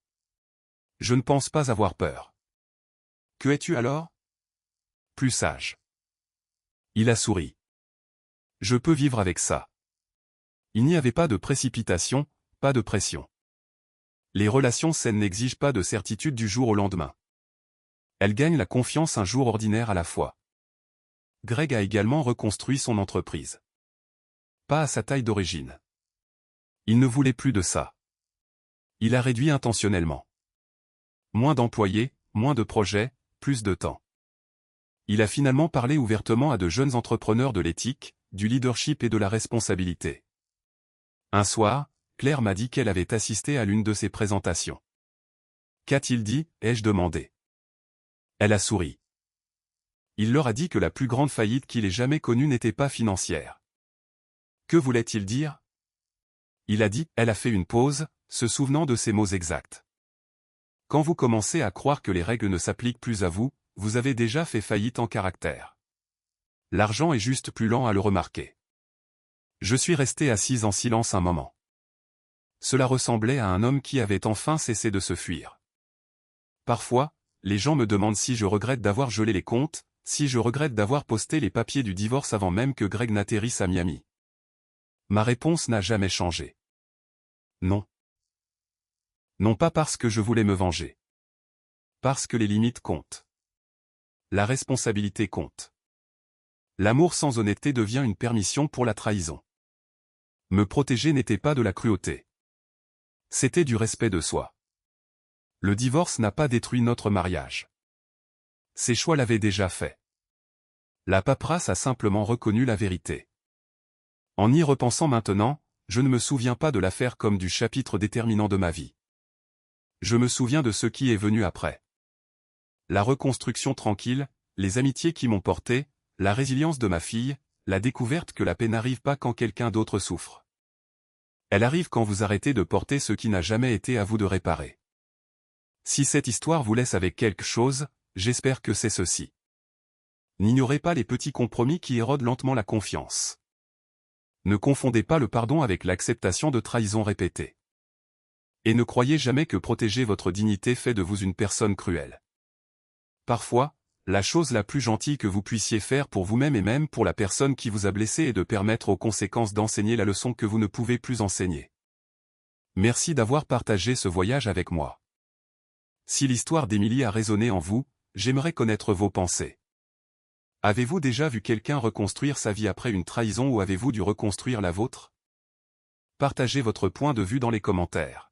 « Je ne pense pas avoir peur. » « Que es-tu alors ? » « Plus sage. » Il a souri. « Je peux vivre avec ça. » Il n'y avait pas de précipitation, pas de pression. Les relations saines n'exigent pas de certitude du jour au lendemain. Elles gagnent la confiance un jour ordinaire à la fois. Greg a également reconstruit son entreprise. Pas à sa taille d'origine. Il ne voulait plus de ça. Il a réduit intentionnellement. Moins d'employés, moins de projets, plus de temps. Il a finalement parlé ouvertement à de jeunes entrepreneurs de l'éthique, du leadership et de la responsabilité. Un soir, Claire m'a dit qu'elle avait assisté à l'une de ses présentations. « Qu'a-t-il dit ?» ai-je demandé. Elle a souri. Il leur a dit que la plus grande faillite qu'il ait jamais connue n'était pas financière. Que voulait-il dire? Il a dit, elle a fait une pause, se souvenant de ses mots exacts. Quand vous commencez à croire que les règles ne s'appliquent plus à vous, vous avez déjà fait faillite en caractère. L'argent est juste plus lent à le remarquer. Je suis resté assise en silence un moment. Cela ressemblait à un homme qui avait enfin cessé de se fuir. Parfois, les gens me demandent si je regrette d'avoir gelé les comptes, si je regrette d'avoir posté les papiers du divorce avant même que Greg n'atterrisse à Miami. Ma réponse n'a jamais changé. Non. Non pas parce que je voulais me venger. Parce que les limites comptent. La responsabilité compte. L'amour sans honnêteté devient une permission pour la trahison. Me protéger n'était pas de la cruauté. C'était du respect de soi. Le divorce n'a pas détruit notre mariage. Ses choix l'avaient déjà fait. La paperasse a simplement reconnu la vérité. En y repensant maintenant, je ne me souviens pas de l'affaire comme du chapitre déterminant de ma vie. Je me souviens de ce qui est venu après. La reconstruction tranquille, les amitiés qui m'ont porté, la résilience de ma fille, la découverte que la paix n'arrive pas quand quelqu'un d'autre souffre. Elle arrive quand vous arrêtez de porter ce qui n'a jamais été à vous de réparer. Si cette histoire vous laisse avec quelque chose, j'espère que c'est ceci. N'ignorez pas les petits compromis qui érodent lentement la confiance. Ne confondez pas le pardon avec l'acceptation de trahisons répétées. Et ne croyez jamais que protéger votre dignité fait de vous une personne cruelle. Parfois, la chose la plus gentille que vous puissiez faire pour vous-même et même pour la personne qui vous a blessé est de permettre aux conséquences d'enseigner la leçon que vous ne pouvez plus enseigner. Merci d'avoir partagé ce voyage avec moi. Si l'histoire d'Émilie a résonné en vous, j'aimerais connaître vos pensées. Avez-vous déjà vu quelqu'un reconstruire sa vie après une trahison ou avez-vous dû reconstruire la vôtre? Partagez votre point de vue dans les commentaires.